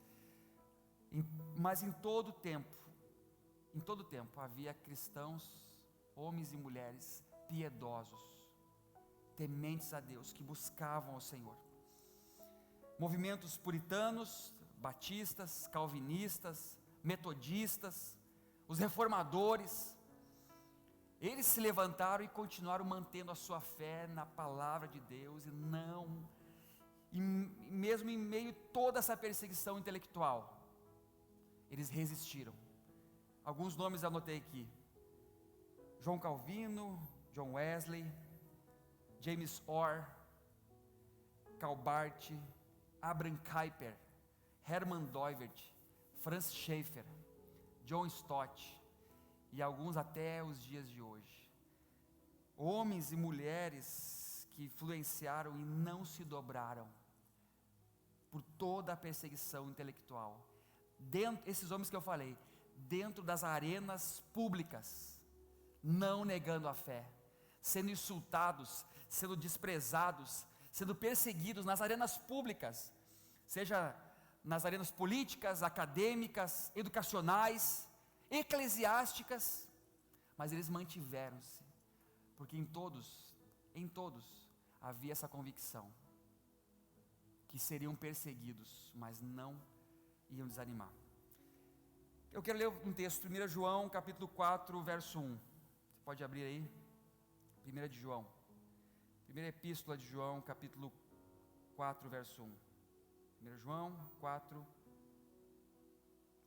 Mas em todo tempo havia cristãos, homens e mulheres piedosos, tementes a Deus, que buscavam ao Senhor. Movimentos puritanos, batistas, calvinistas, metodistas, os reformadores, eles se levantaram e continuaram mantendo a sua fé na palavra de Deus, e mesmo em meio a toda essa perseguição intelectual, eles resistiram. Alguns nomes anotei aqui: João Calvino, John Wesley, James Orr, Calbart, Abraham Kuyper, Hermann Doivert, Franz Schaeffer, John Stott, e alguns até os dias de hoje. Homens e mulheres que influenciaram e não se dobraram por toda a perseguição intelectual. Esses homens que eu falei, dentro das arenas públicas, não negando a fé, sendo insultados, sendo desprezados, sendo perseguidos nas arenas públicas, seja nas arenas políticas, acadêmicas, educacionais, eclesiásticas, mas eles mantiveram-se, porque em todos havia essa convicção, que seriam perseguidos, mas não iam desanimar. Eu quero ler um texto, 1 João capítulo 4, verso 1, você pode abrir aí, 1 de João, primeira epístola de João, capítulo 4, verso 1, 1 João 4,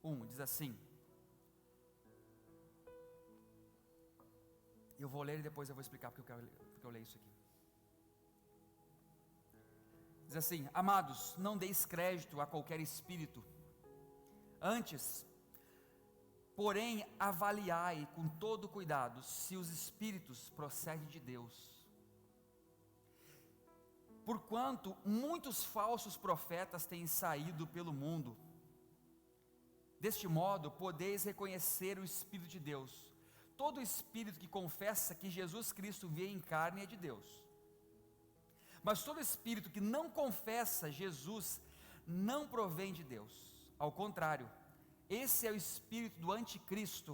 1, diz assim, eu vou ler e depois eu vou explicar porque eu leio isso aqui. Diz assim: amados, não deis crédito a qualquer espírito, antes Porém, avaliai com todo cuidado se os espíritos procedem de Deus. Porquanto muitos falsos profetas têm saído pelo mundo. Deste modo, podeis reconhecer o Espírito de Deus. Todo espírito que confessa que Jesus Cristo veio em carne é de Deus. Mas todo espírito que não confessa Jesus não provém de Deus. Ao contrário, esse é o espírito do anticristo,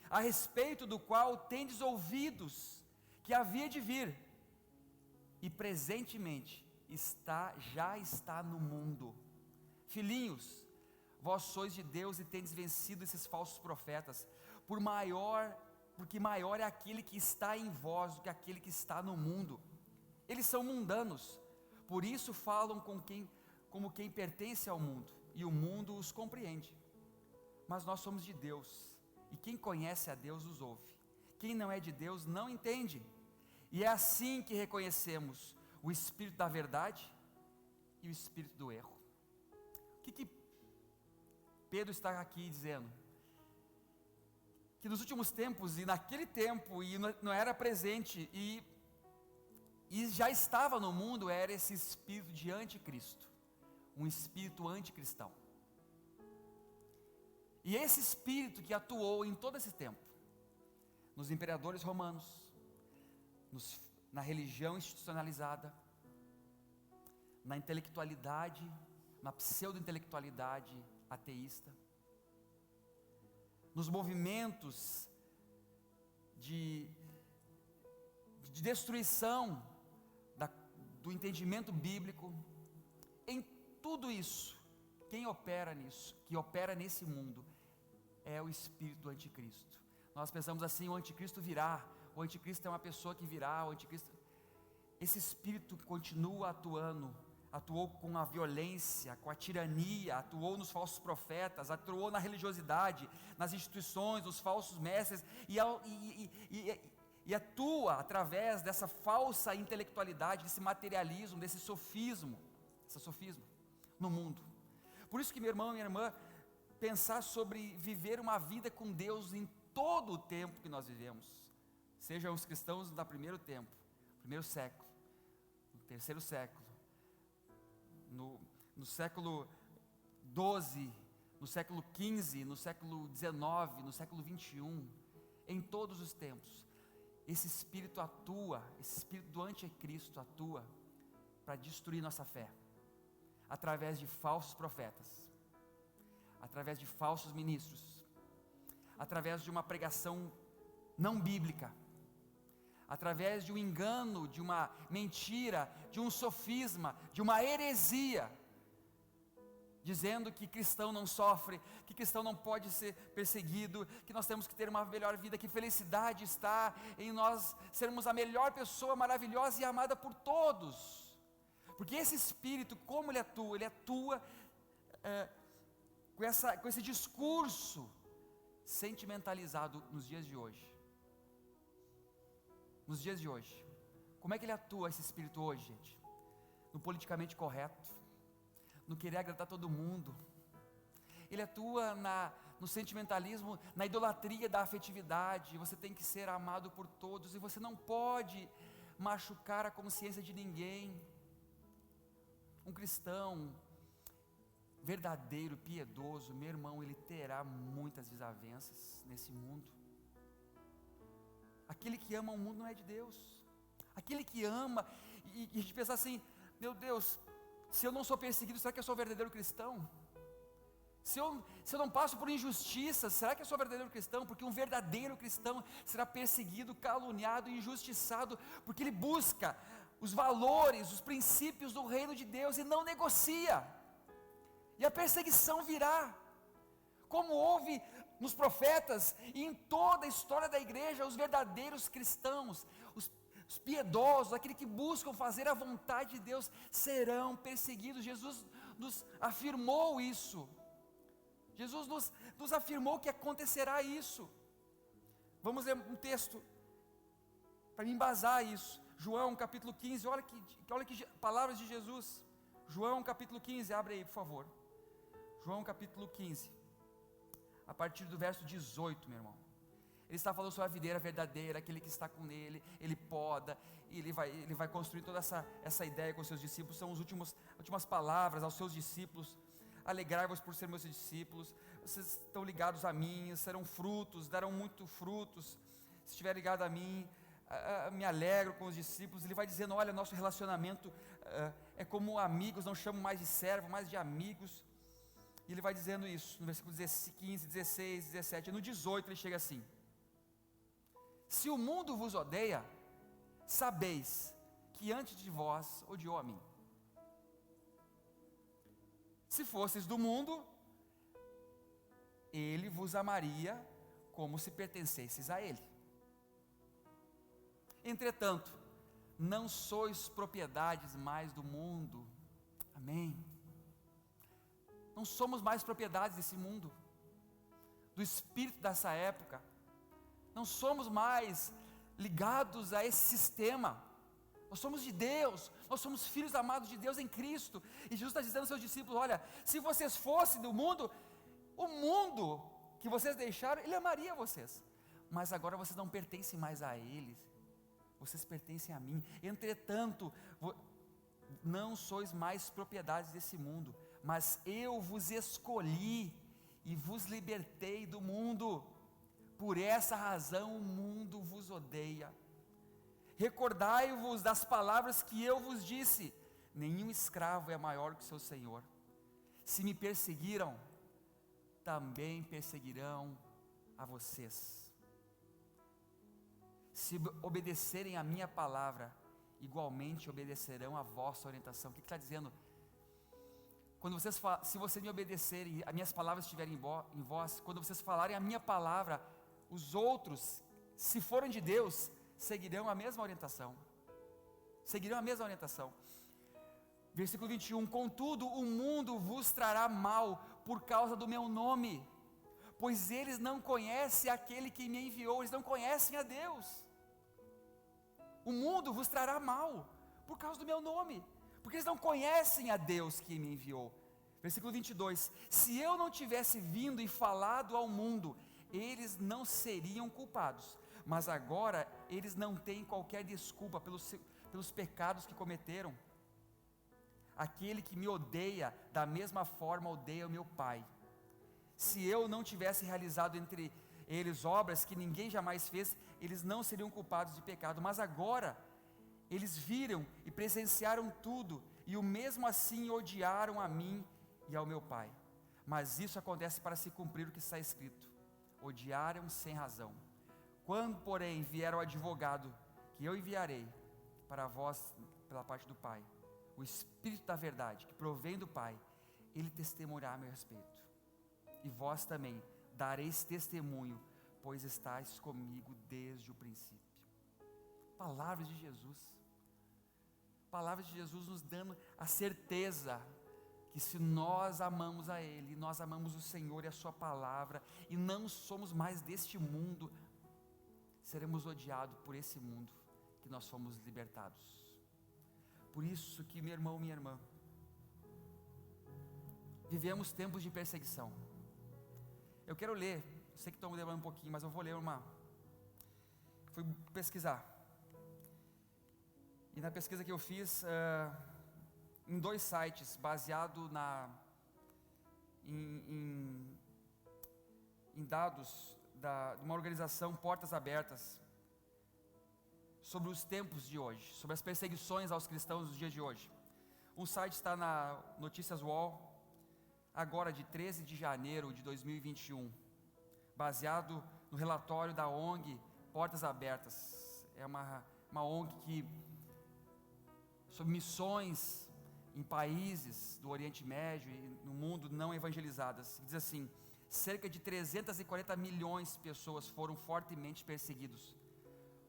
a respeito do qual tendes ouvidos que havia de vir, e presentemente já está no mundo. Filhinhos, vós sois de Deus e tendes vencido esses falsos profetas, porque maior é aquele que está em vós do que aquele que está no mundo. Eles são mundanos, por isso falam como quem pertence ao mundo, e o mundo os compreende. Mas nós somos de Deus, e quem conhece a Deus os ouve. Quem não é de Deus não entende. E é assim que reconhecemos o espírito da verdade e o espírito do erro. O que Pedro está aqui dizendo? Que nos últimos tempos, e naquele tempo, e não era presente, e já estava no mundo, era esse espírito de anticristo, um espírito anticristão. E esse espírito que atuou em todo esse tempo, nos imperadores romanos, na religião institucionalizada, na intelectualidade, na pseudo-intelectualidade ateísta, nos movimentos de destruição do entendimento bíblico, em tudo isso, quem opera nisso, que opera nesse mundo, é o espírito do anticristo. Nós pensamos assim, o anticristo virá, o anticristo é uma pessoa que virá, o anticristo... Esse espírito continua atuou com a violência, com a tirania, atuou nos falsos profetas, atuou na religiosidade, nas instituições, nos falsos mestres, e atua através dessa falsa intelectualidade, desse materialismo, desse sofismo no mundo. Por isso que, meu irmão e minha irmã, pensar sobre viver uma vida com Deus em todo o tempo que nós vivemos, sejam os cristãos do primeiro tempo, primeiro século, no terceiro século, no século 12, no século 15, no século 19, no século 21, em todos os tempos, esse espírito atua, esse espírito do anticristo atua para destruir nossa fé, através de falsos profetas, através de falsos ministros, através de uma pregação não bíblica, através de um engano, de uma mentira, de um sofisma, de uma heresia, dizendo que cristão não sofre, que cristão não pode ser perseguido, que nós temos que ter uma melhor vida, que felicidade está em nós sermos a melhor pessoa maravilhosa e amada por todos. Porque esse espírito, como ele atua com esse discurso sentimentalizado nos dias de hoje. Nos dias de hoje, como é que ele atua, esse espírito hoje, gente? No politicamente correto, no querer agradar todo mundo. Ele atua no sentimentalismo, na idolatria da afetividade. Você tem que ser amado por todos e você não pode machucar a consciência de ninguém. Um cristão verdadeiro, piedoso, meu irmão, ele terá muitas desavenças nesse mundo. Aquele que ama o mundo não é de Deus. Aquele que ama, e a gente pensa assim, meu Deus, se eu não sou perseguido, será que eu sou verdadeiro cristão? Se eu não passo por injustiça, será que eu sou verdadeiro cristão? Porque um verdadeiro cristão será perseguido, caluniado, injustiçado, porque ele busca os valores, os princípios do reino de Deus e não negocia. E a perseguição virá, como houve nos profetas e em toda a história da igreja. Os verdadeiros cristãos, os piedosos, aqueles que buscam fazer a vontade de Deus, serão perseguidos. Jesus nos afirmou isso. Jesus nos afirmou que acontecerá isso. Vamos ler um texto para me embasar isso. João capítulo 15, olha que palavras de Jesus. João capítulo 15, abre aí por favor. João capítulo 15. a partir do verso 18, meu irmão. Ele está falando sobre a videira verdadeira, aquele que está com ele, ele poda, e ele vai construir toda essa ideia com os seus discípulos. São as últimas palavras aos seus discípulos: alegrai-vos por ser meus discípulos, vocês estão ligados a mim, serão frutos, darão muito frutos, se estiver ligado a mim, me alegro com os discípulos. Ele vai dizendo: olha, nosso relacionamento é como amigos, não chamo mais de servo, mas de amigos. E ele vai dizendo isso, no versículo 15, 16, 17, e no 18 ele chega assim: se o mundo vos odeia, sabeis que antes de vós odiou a mim. Se fosseis do mundo, ele vos amaria como se pertencesseis a ele. Entretanto, não sois propriedades mais do mundo. Amém. Não somos mais propriedades desse mundo, do espírito dessa época. Não somos mais ligados a esse sistema. Nós somos de Deus, nós somos filhos amados de Deus em Cristo. E Jesus está dizendo aos seus discípulos: olha, se vocês fossem do mundo, o mundo que vocês deixaram, ele amaria vocês. Mas agora vocês não pertencem mais a eles, vocês pertencem a mim. Entretanto, não sois mais propriedades desse mundo, mas eu vos escolhi e vos libertei do mundo. Por essa razão o mundo vos odeia. Recordai-vos das palavras que eu vos disse: nenhum escravo é maior que seu senhor. Se me perseguiram, também perseguirão a vocês. Se obedecerem a minha palavra, igualmente obedecerão a vossa orientação. O que está dizendo? Se vocês me obedecerem, as minhas palavras estiverem em vós, quando vocês falarem a minha palavra, os outros, se forem de Deus, seguirão a mesma orientação. Seguirão a mesma orientação. Versículo 21, contudo o mundo vos trará mal por causa do meu nome, pois eles não conhecem aquele que me enviou, eles não conhecem a Deus. O mundo vos trará mal por causa do meu nome, porque eles não conhecem a Deus que me enviou. Versículo 22, se eu não tivesse vindo e falado ao mundo, eles não seriam culpados, mas agora eles não têm qualquer desculpa pelos pecados que cometeram. Aquele que me odeia, da mesma forma odeia o meu Pai. Se eu não tivesse realizado entre eles obras que ninguém jamais fez, eles não seriam culpados de pecado, mas agora eles viram e presenciaram tudo, e o mesmo assim odiaram a mim e ao meu Pai. Mas isso acontece para se cumprir o que está escrito: odiaram sem razão. Quando, porém, vier o advogado, que eu enviarei para vós pela parte do Pai, o Espírito da verdade, que provém do Pai, ele testemunhará a meu respeito. E vós também dareis testemunho, pois estáis comigo desde o princípio. Palavras de Jesus. Palavras de Jesus nos dando a certeza que se nós amamos a Ele, nós amamos o Senhor e a Sua palavra, e não somos mais deste mundo, seremos odiados por esse mundo que nós fomos libertados. Por isso que, meu irmão, minha irmã, vivemos tempos de perseguição. Eu quero ler, eu sei que estou me demorando um pouquinho, mas eu vou ler fui pesquisar, e na pesquisa que eu fiz, em 2 sites, baseado em dados de uma organização Portas Abertas, sobre os tempos de hoje, sobre as perseguições aos cristãos dos dias de hoje. Um site está na Notícias UOL, agora de 13 de janeiro de 2021, baseado no relatório da ONG Portas Abertas. É uma ONG sobre missões em países do Oriente Médio e no mundo não evangelizadas. Diz assim: cerca de 340 milhões de pessoas foram fortemente perseguidos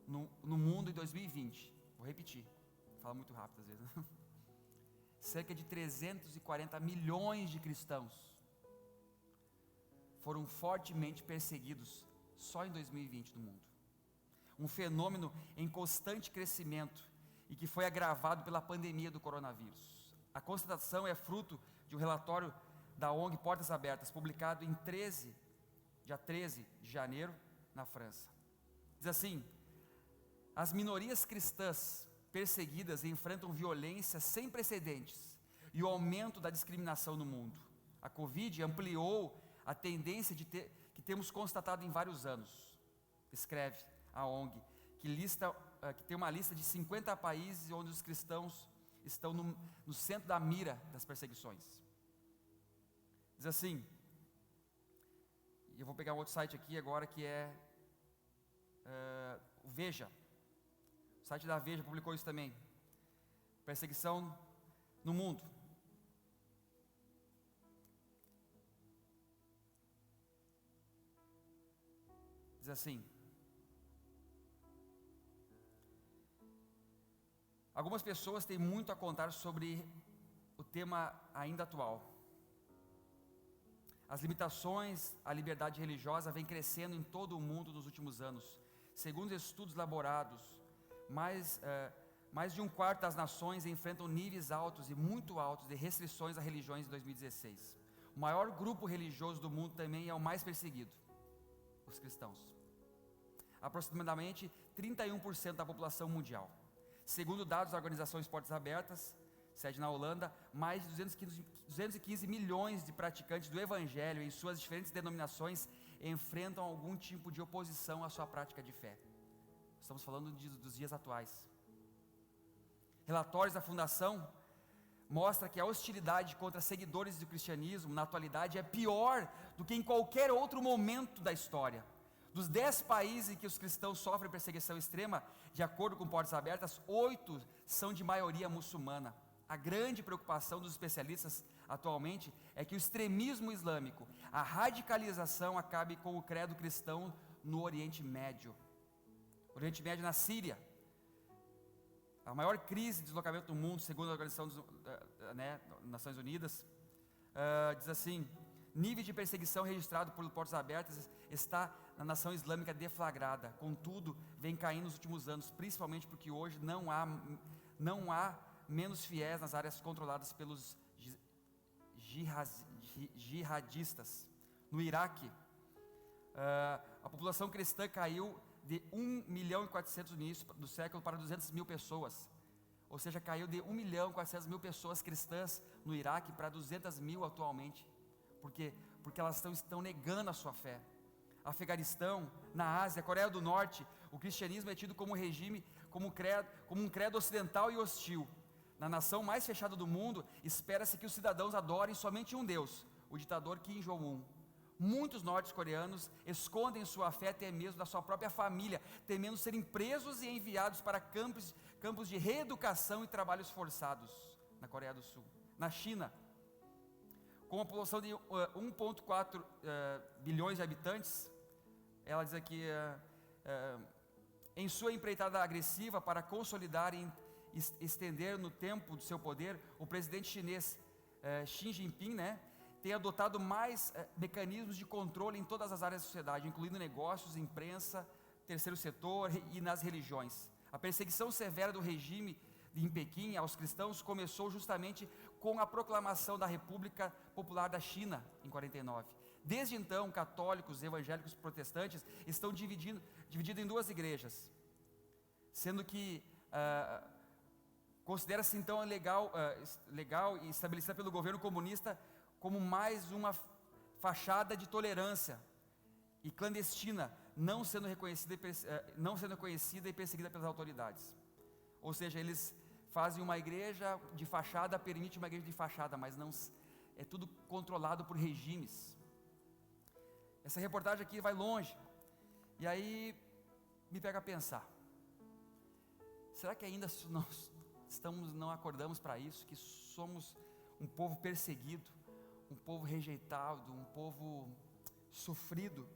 no mundo em 2020. Vou repetir, fala muito rápido às vezes. Cerca de 340 milhões de cristãos foram fortemente perseguidos só em 2020 no mundo. Um fenômeno em constante crescimento e que foi agravado pela pandemia do coronavírus. A constatação é fruto de um relatório da ONG Portas Abertas, publicado em 13 dia 13 de janeiro, na França. Diz assim: as minorias cristãs perseguidas enfrentam violência sem precedentes e o aumento da discriminação no mundo. A Covid ampliou a tendência que temos constatado em vários anos. Escreve a ONG, que tem uma lista de 50 países onde os cristãos estão no centro da mira das perseguições. Diz assim, e eu vou pegar um outro site aqui agora que é o Veja. O site da Veja publicou isso também. Perseguição no mundo. Diz assim: algumas pessoas têm muito a contar sobre o tema ainda atual. As limitações à liberdade religiosa vêm crescendo em todo o mundo nos últimos anos. Segundo estudos elaborados, mais de um quarto das nações enfrentam níveis altos e muito altos de restrições a religiões em 2016. O maior grupo religioso do mundo também é o mais perseguido, os cristãos. Aproximadamente 31% da população mundial. Segundo dados da organização Portas Abertas, sede na Holanda, mais de 215 milhões de praticantes do Evangelho em suas diferentes denominações enfrentam algum tipo de oposição à sua prática de fé. Estamos falando dos dias atuais. Relatórios da Fundação mostram que a hostilidade contra seguidores do cristianismo na atualidade é pior do que em qualquer outro momento da história. Dos 10 países em que os cristãos sofrem perseguição extrema, de acordo com Portas Abertas, 8 são de maioria muçulmana. A grande preocupação dos especialistas atualmente é que o extremismo islâmico, a radicalização acabe com o credo cristão no Oriente Médio. Oriente Médio, na Síria, a maior crise de deslocamento do mundo, segundo a Organização das Nações Unidas, diz assim: nível de perseguição registrado por Portas Abertas está na nação islâmica deflagrada, contudo, vem caindo nos últimos anos, principalmente porque hoje não há menos fiéis nas áreas controladas pelos jihadistas. No Iraque, a população cristã caiu de 1.400.000 no início do século para 200 mil pessoas. Ou seja, caiu de 1.400.000 pessoas cristãs no Iraque para 200 mil atualmente. Por quê? Porque elas estão negando a sua fé. Afeganistão, na Ásia, Coreia do Norte, o cristianismo é tido como regime, como um credo ocidental e hostil. Na nação mais fechada do mundo, espera-se que os cidadãos adorem somente um Deus, o ditador Kim Jong-un. Muitos norte-coreanos escondem sua fé até mesmo da sua própria família, temendo serem presos e enviados para campos de reeducação e trabalhos forçados na Coreia do Sul. Na China, com uma população de 1,4 bilhões de habitantes, ela diz aqui, em sua empreitada agressiva para consolidar e estender no tempo do seu poder, o presidente chinês Xi Jinping, tem adotado mais mecanismos de controle em todas as áreas da sociedade, incluindo negócios, imprensa, terceiro setor e nas religiões. A perseguição severa do regime em Pequim aos cristãos começou justamente com a proclamação da República Popular da China em 49. Desde então, católicos, evangélicos e protestantes estão divididos em duas igrejas, sendo que considera-se então legal e estabelecida pelo governo comunista como mais uma fachada de tolerância e clandestina, não sendo reconhecida e perseguida pelas autoridades. Ou seja, eles fazem uma igreja de fachada, permite uma igreja de fachada, mas não é tudo controlado por regimes. Essa reportagem aqui vai longe, e aí me pega a pensar: será que ainda não acordamos para isso, que somos um povo perseguido, um povo rejeitado, um povo sofrido?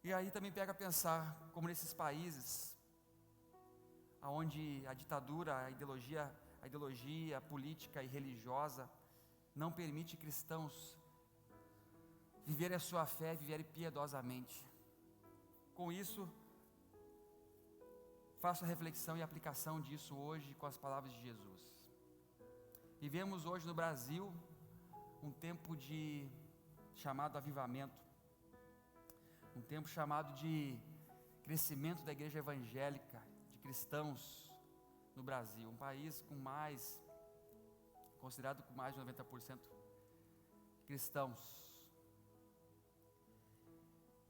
E aí também pega a pensar como nesses países onde a ditadura, a ideologia política e religiosa não permite cristãos viverem a sua fé, viverem piedosamente. Com isso, faço a reflexão e aplicação disso hoje com as palavras de Jesus. Vivemos hoje no Brasil um tempo chamado avivamento. um tempo chamado de crescimento da igreja evangélica, de cristãos no Brasil, um país considerado com mais de 90% cristãos.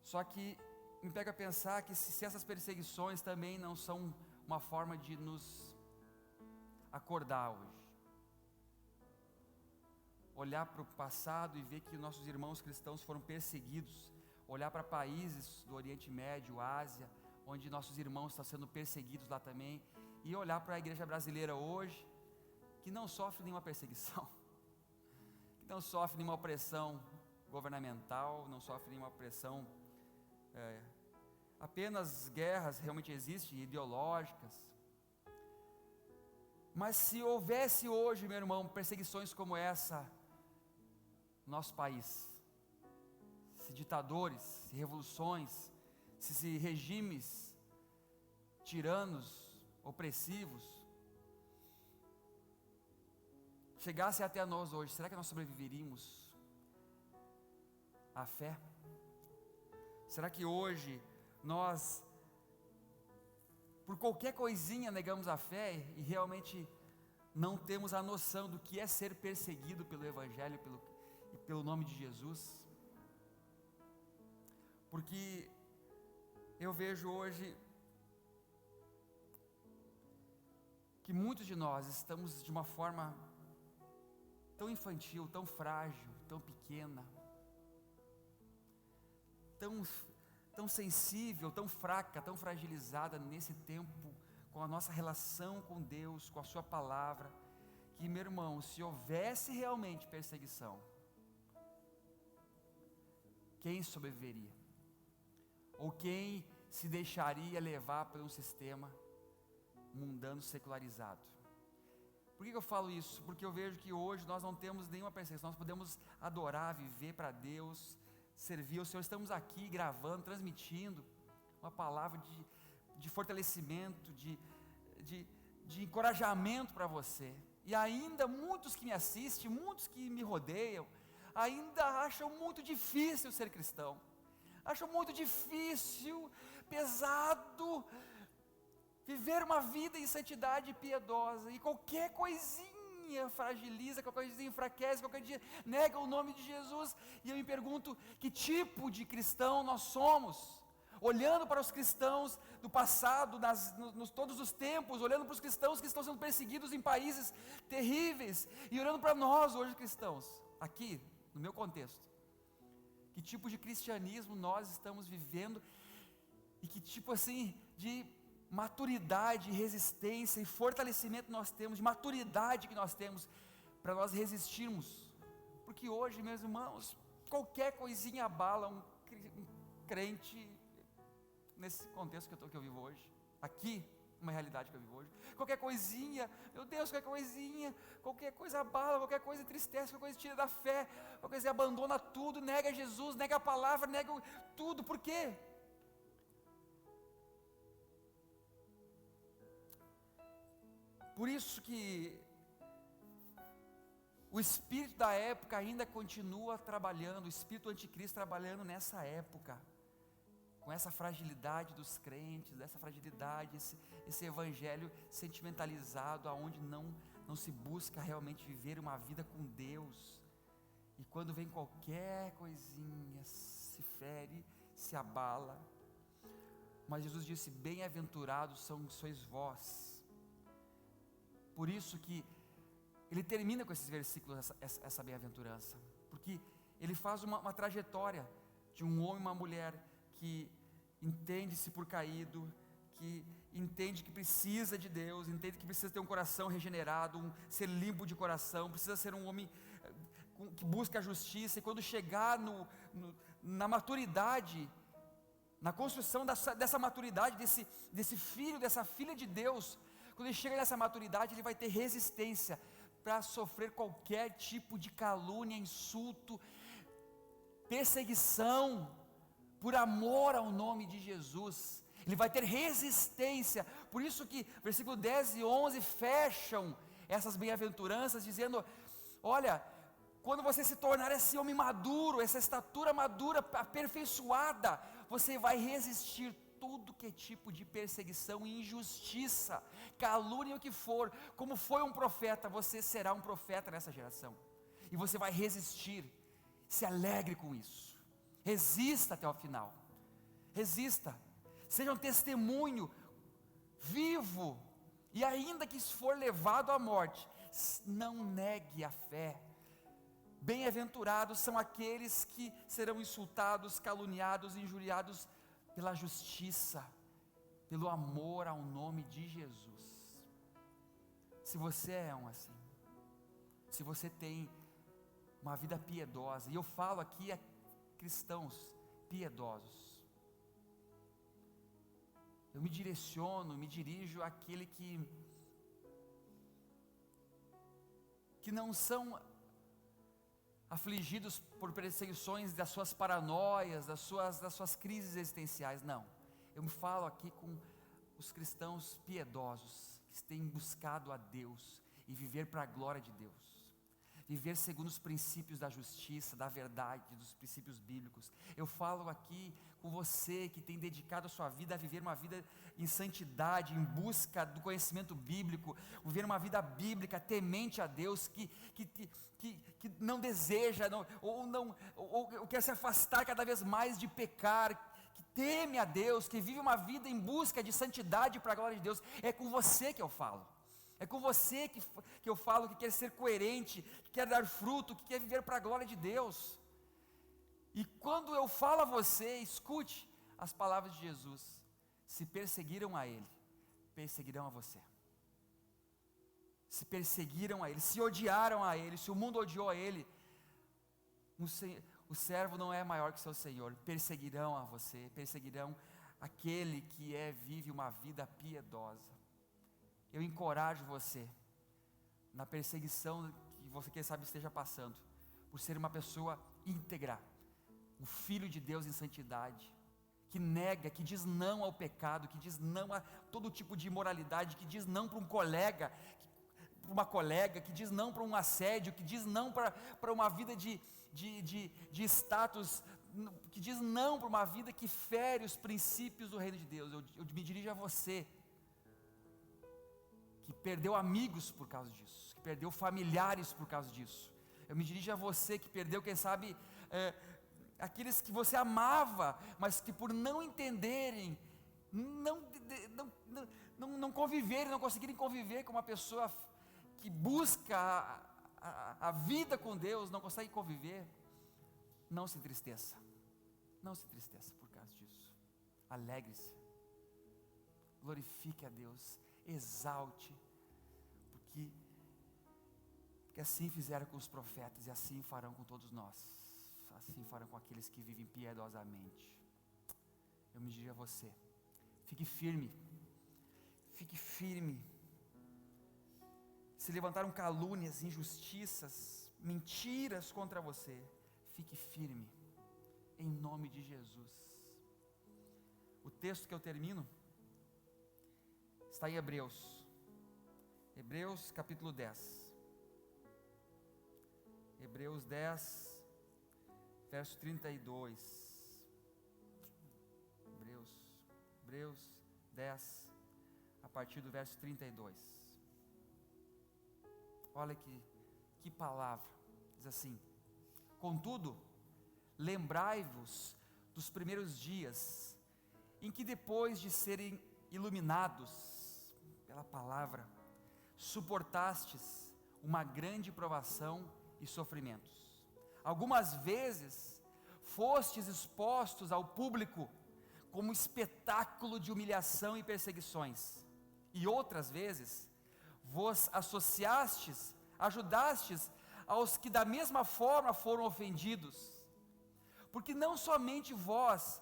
Só que me pega a pensar que se essas perseguições também não são uma forma de nos acordar hoje, olhar para o passado e ver que nossos irmãos cristãos foram perseguidos, olhar para países do Oriente Médio, Ásia, onde nossos irmãos estão sendo perseguidos lá também, e olhar para a igreja brasileira hoje, que não sofre nenhuma perseguição, que não sofre nenhuma opressão governamental, não sofre nenhuma opressão, apenas guerras realmente existem, ideológicas. Mas se houvesse hoje, meu irmão, perseguições como essa no nosso país, se ditadores, se revoluções, se regimes tiranos, opressivos, chegasse até nós hoje, será que nós sobreviveríamos à fé? Será que hoje nós, por qualquer coisinha, negamos a fé e realmente não temos a noção do que é ser perseguido pelo Evangelho e pelo nome de Jesus? Porque eu vejo hoje que muitos de nós estamos de uma forma tão infantil, tão frágil, tão pequena, tão sensível, tão fraca, tão fragilizada nesse tempo, com a nossa relação com Deus, com a sua palavra, que, meu irmão, se houvesse realmente perseguição, quem sobreviveria? Ou quem se deixaria levar por um sistema mundano secularizado? Por que eu falo isso? Porque eu vejo que hoje nós não temos nenhuma perseguição, nós podemos adorar, viver para Deus, servir ao Senhor. Estamos aqui gravando, transmitindo uma palavra de fortalecimento, de encorajamento para você. E ainda muitos que me assistem, muitos que me rodeiam, ainda acham muito difícil ser cristão, acham muito difícil, pesado, viver uma vida em santidade piedosa, e qualquer coisinha fragiliza, qualquer coisinha enfraquece, qualquer dia nega o nome de Jesus. E eu me pergunto, que tipo de cristão nós somos? Olhando para os cristãos do passado, todos os tempos, olhando para os cristãos que estão sendo perseguidos em países terríveis, e olhando para nós hoje cristãos, aqui, no meu contexto, que tipo de cristianismo nós estamos vivendo, e que tipo assim, de maturidade, resistência e fortalecimento nós temos, de maturidade que nós temos, para nós resistirmos, porque hoje, meus irmãos, qualquer coisinha abala um crente, nesse contexto que eu vivo hoje, aqui, uma realidade que eu vivo hoje, qualquer coisinha, meu Deus, qualquer coisa abala, qualquer coisa entristece, qualquer coisa tira da fé, qualquer coisa abandona tudo, nega Jesus, nega a palavra, nega tudo. Por quê? Por isso que o espírito da época ainda continua trabalhando, o espírito anticristo trabalhando nessa época, com essa fragilidade dos crentes, essa fragilidade, esse evangelho sentimentalizado, aonde não se busca realmente viver uma vida com Deus, e quando vem qualquer coisinha, se fere, se abala. Mas Jesus disse: bem-aventurados sois vós. Por isso que ele termina com esses versículos, essa bem-aventurança, porque ele faz uma trajetória de um homem e uma mulher que entende-se por caído, que entende que precisa de Deus, entende que precisa ter um coração regenerado, ser limpo de coração, precisa ser um homem que busca a justiça, e quando chegar na maturidade, na construção dessa maturidade, desse filho, dessa filha de Deus, quando ele chega nessa maturidade, ele vai ter resistência para sofrer qualquer tipo de calúnia, insulto, perseguição, por amor ao nome de Jesus. Ele vai ter resistência. Por isso que versículo 10 e 11 fecham essas bem-aventuranças dizendo: olha, quando você se tornar esse homem maduro, essa estatura madura, aperfeiçoada, você vai resistir tudo que é tipo de perseguição e injustiça, calúnia, o que for. Como foi um profeta, você será um profeta nessa geração, e você vai resistir. Se alegre com isso, resista até o final, resista, seja um testemunho vivo, e ainda que for levado à morte, não negue a fé. Bem-aventurados são aqueles que serão insultados, caluniados, injuriados pela justiça, pelo amor ao nome de Jesus. Se você é um assim, se você tem uma vida piedosa, e eu falo aqui a cristãos piedosos, eu me dirijo àquele que não são afligidos por perseguições das suas paranoias, das suas crises existenciais. Não, eu me falo aqui com os cristãos piedosos, que têm buscado a Deus e viver para a glória de Deus, viver segundo os princípios da justiça, da verdade, dos princípios bíblicos. Eu falo aqui com você que tem dedicado a sua vida a viver uma vida em santidade, em busca do conhecimento bíblico, viver uma vida bíblica, temente a Deus, que não deseja, ou quer se afastar cada vez mais de pecar, que teme a Deus, que vive uma vida em busca de santidade para a glória de Deus. É com você que eu falo. É com você que eu falo, que quer ser coerente, que quer dar fruto, que quer viver para a glória de Deus. E quando eu falo a você, escute as palavras de Jesus: se perseguiram a Ele, perseguirão a você. Se perseguiram a Ele, se odiaram a Ele, se o mundo odiou a Ele, o servo não é maior que seu Senhor. Perseguirão a você, perseguirão aquele que vive uma vida piedosa. Eu encorajo você, na perseguição que você, quem sabe, esteja passando, por ser uma pessoa íntegra, um filho de Deus em santidade, que nega, que diz não ao pecado, que diz não a todo tipo de imoralidade, que diz não para um colega, para uma colega, que diz não para um assédio, que diz não para uma vida de status, que diz não para uma vida que fere os princípios do reino de Deus. Eu me dirijo a você, que perdeu amigos por causa disso, que perdeu familiares por causa disso. Eu me dirijo a você que perdeu, quem sabe, aqueles que você amava, mas que por não entenderem, não conviverem, não conseguirem conviver com uma pessoa que busca a vida com Deus, não consegue conviver. Não se entristeça, não se entristeça por causa disso. Alegre-se, glorifique a Deus, exalte, porque assim fizeram com os profetas, e assim farão com todos nós, assim farão com aqueles que vivem piedosamente. Eu me dirijo a você: fique firme, fique firme. Se levantaram calúnias, injustiças, mentiras contra você, fique firme, em nome de Jesus. O texto que eu termino está em Hebreus capítulo 10. Hebreus 10, verso 32. Hebreus 10, a partir do verso 32. Olha que palavra, diz assim: contudo, lembrai-vos dos primeiros dias, em que depois de serem iluminados pela palavra, suportastes uma grande provação e sofrimentos. Algumas vezes fostes expostos ao público como espetáculo de humilhação e perseguições, e outras vezes vos associastes, ajudastes aos que da mesma forma foram ofendidos, porque não somente vós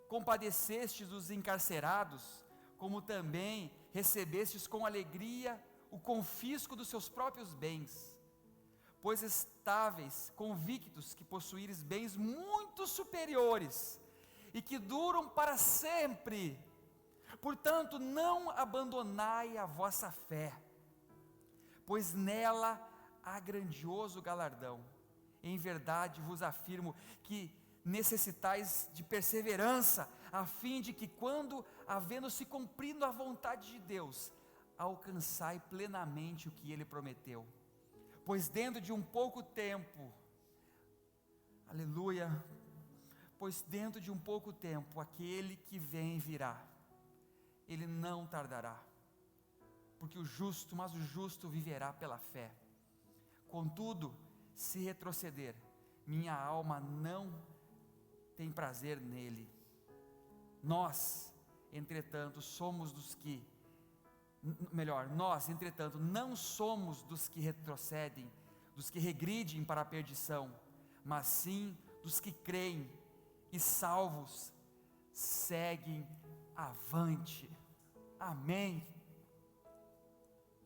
compadecestes os encarcerados, como também recebestes com alegria o confisco dos seus próprios bens, pois estáveis convictos que possuíres bens muito superiores e que duram para sempre. Portanto, não abandonai a vossa fé, pois nela há grandioso galardão. Em verdade vos afirmo que necessitais de perseverança, a fim de que, quando havendo se cumprido a vontade de Deus, alcançai plenamente o que Ele prometeu. Pois dentro de um pouco tempo, aleluia, pois dentro de um pouco tempo, aquele que vem virá, Ele não tardará, porque o justo viverá pela fé. Contudo, se retroceder, minha alma não tem prazer nele. Nós, entretanto, nós, entretanto, não somos dos que retrocedem, dos que regridem para a perdição, mas sim dos que creem e, salvos, seguem avante. Amém.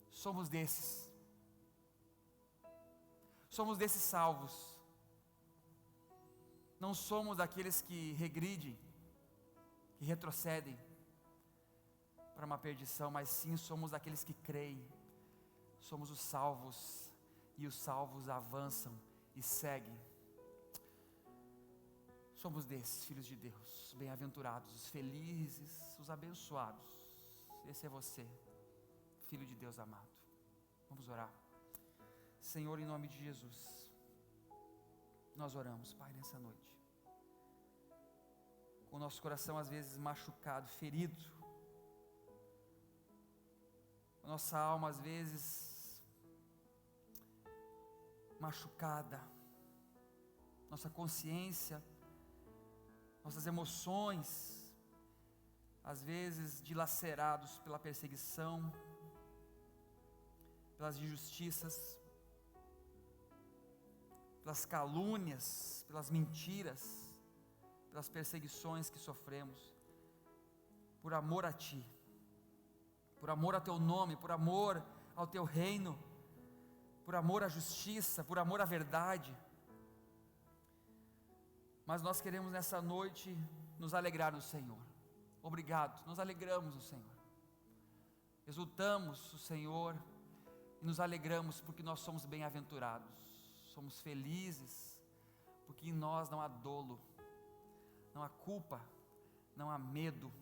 Somos desses salvos. Não somos daqueles que regridem, que retrocedem para uma perdição, mas sim somos daqueles que creem. Somos os salvos, e os salvos avançam e seguem. Somos desses filhos de Deus, bem-aventurados, os felizes, os abençoados. Esse é você, filho de Deus amado. Vamos orar. Senhor, em nome de Jesus, nós oramos, Pai, nessa noite, com o nosso coração às vezes machucado, ferido, a nossa alma às vezes machucada, nossa consciência, nossas emoções, às vezes dilacerados pela perseguição, pelas injustiças, pelas calúnias, pelas mentiras, pelas perseguições que sofremos, por amor a Ti, por amor a Teu nome, por amor ao Teu reino, por amor à justiça, por amor à verdade. Mas nós queremos nessa noite nos alegrar no Senhor. Obrigado, nos alegramos no Senhor, exultamos o Senhor e nos alegramos porque nós somos bem-aventurados, somos felizes, porque em nós não há dolo, não há culpa, não há medo,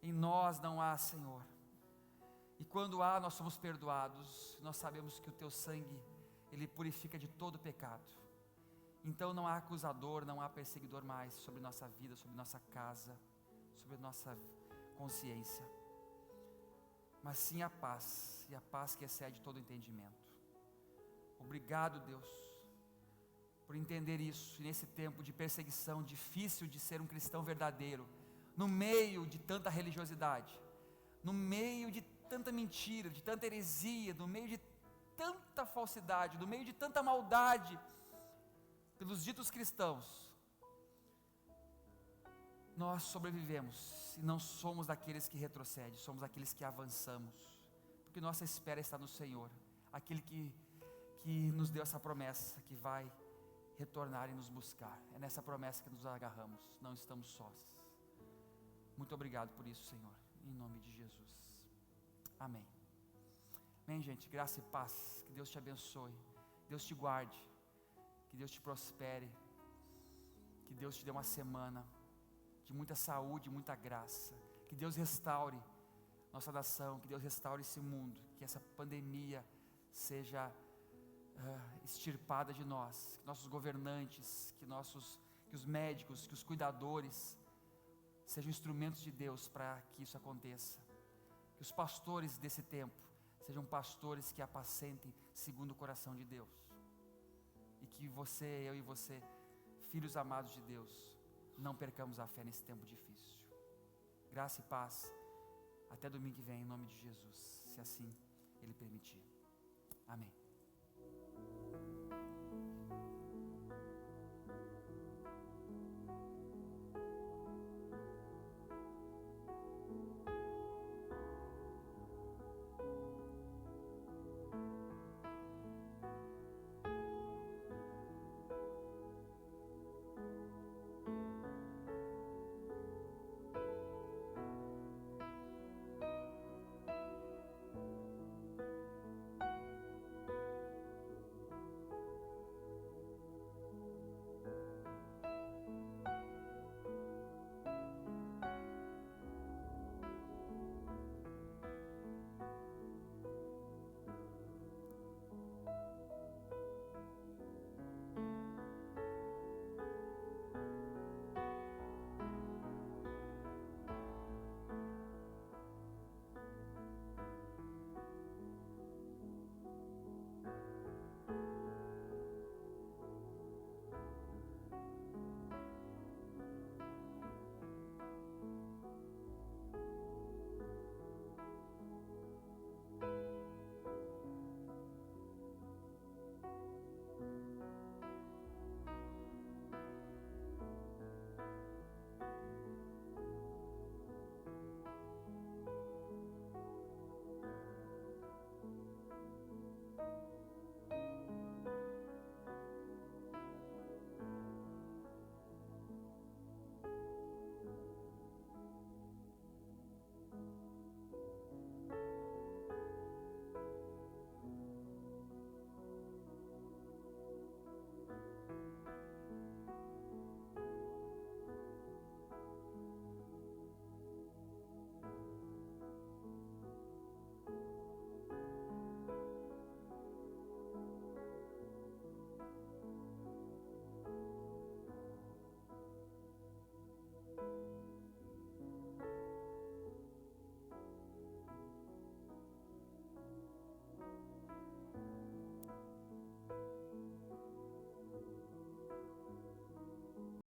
em nós não há, Senhor, e quando há, nós somos perdoados. Nós sabemos que o Teu sangue, Ele purifica de todo pecado. Então não há acusador, não há perseguidor mais sobre nossa vida, sobre nossa casa, sobre nossa consciência, mas sim a paz, e a paz que excede todo entendimento. Obrigado, Deus, por entender isso, e nesse tempo de perseguição, difícil de ser um cristão verdadeiro, no meio de tanta religiosidade, no meio de tanta mentira, de tanta heresia, no meio de tanta falsidade, no meio de tanta maldade, pelos ditos cristãos, nós sobrevivemos, e não somos daqueles que retrocedem, somos aqueles que avançamos, porque nossa espera está no Senhor, aquele que nos deu essa promessa, que vai retornar e nos buscar. É nessa promessa que nos agarramos, não estamos sós. Muito obrigado por isso, Senhor, em nome de Jesus, amém. Amém, gente, graça e paz, que Deus te abençoe, Deus te guarde, que Deus te prospere, que Deus te dê uma semana de muita saúde, muita graça, que Deus restaure nossa nação, que Deus restaure esse mundo, que essa pandemia seja extirpada de nós, que nossos governantes, que os médicos, que os cuidadores sejam instrumentos de Deus para que isso aconteça, que os pastores desse tempo sejam pastores que apacentem segundo o coração de Deus, e que eu e você, filhos amados de Deus, não percamos a fé nesse tempo difícil. Graça e paz, até domingo que vem, em nome de Jesus, se assim Ele permitir. Amém.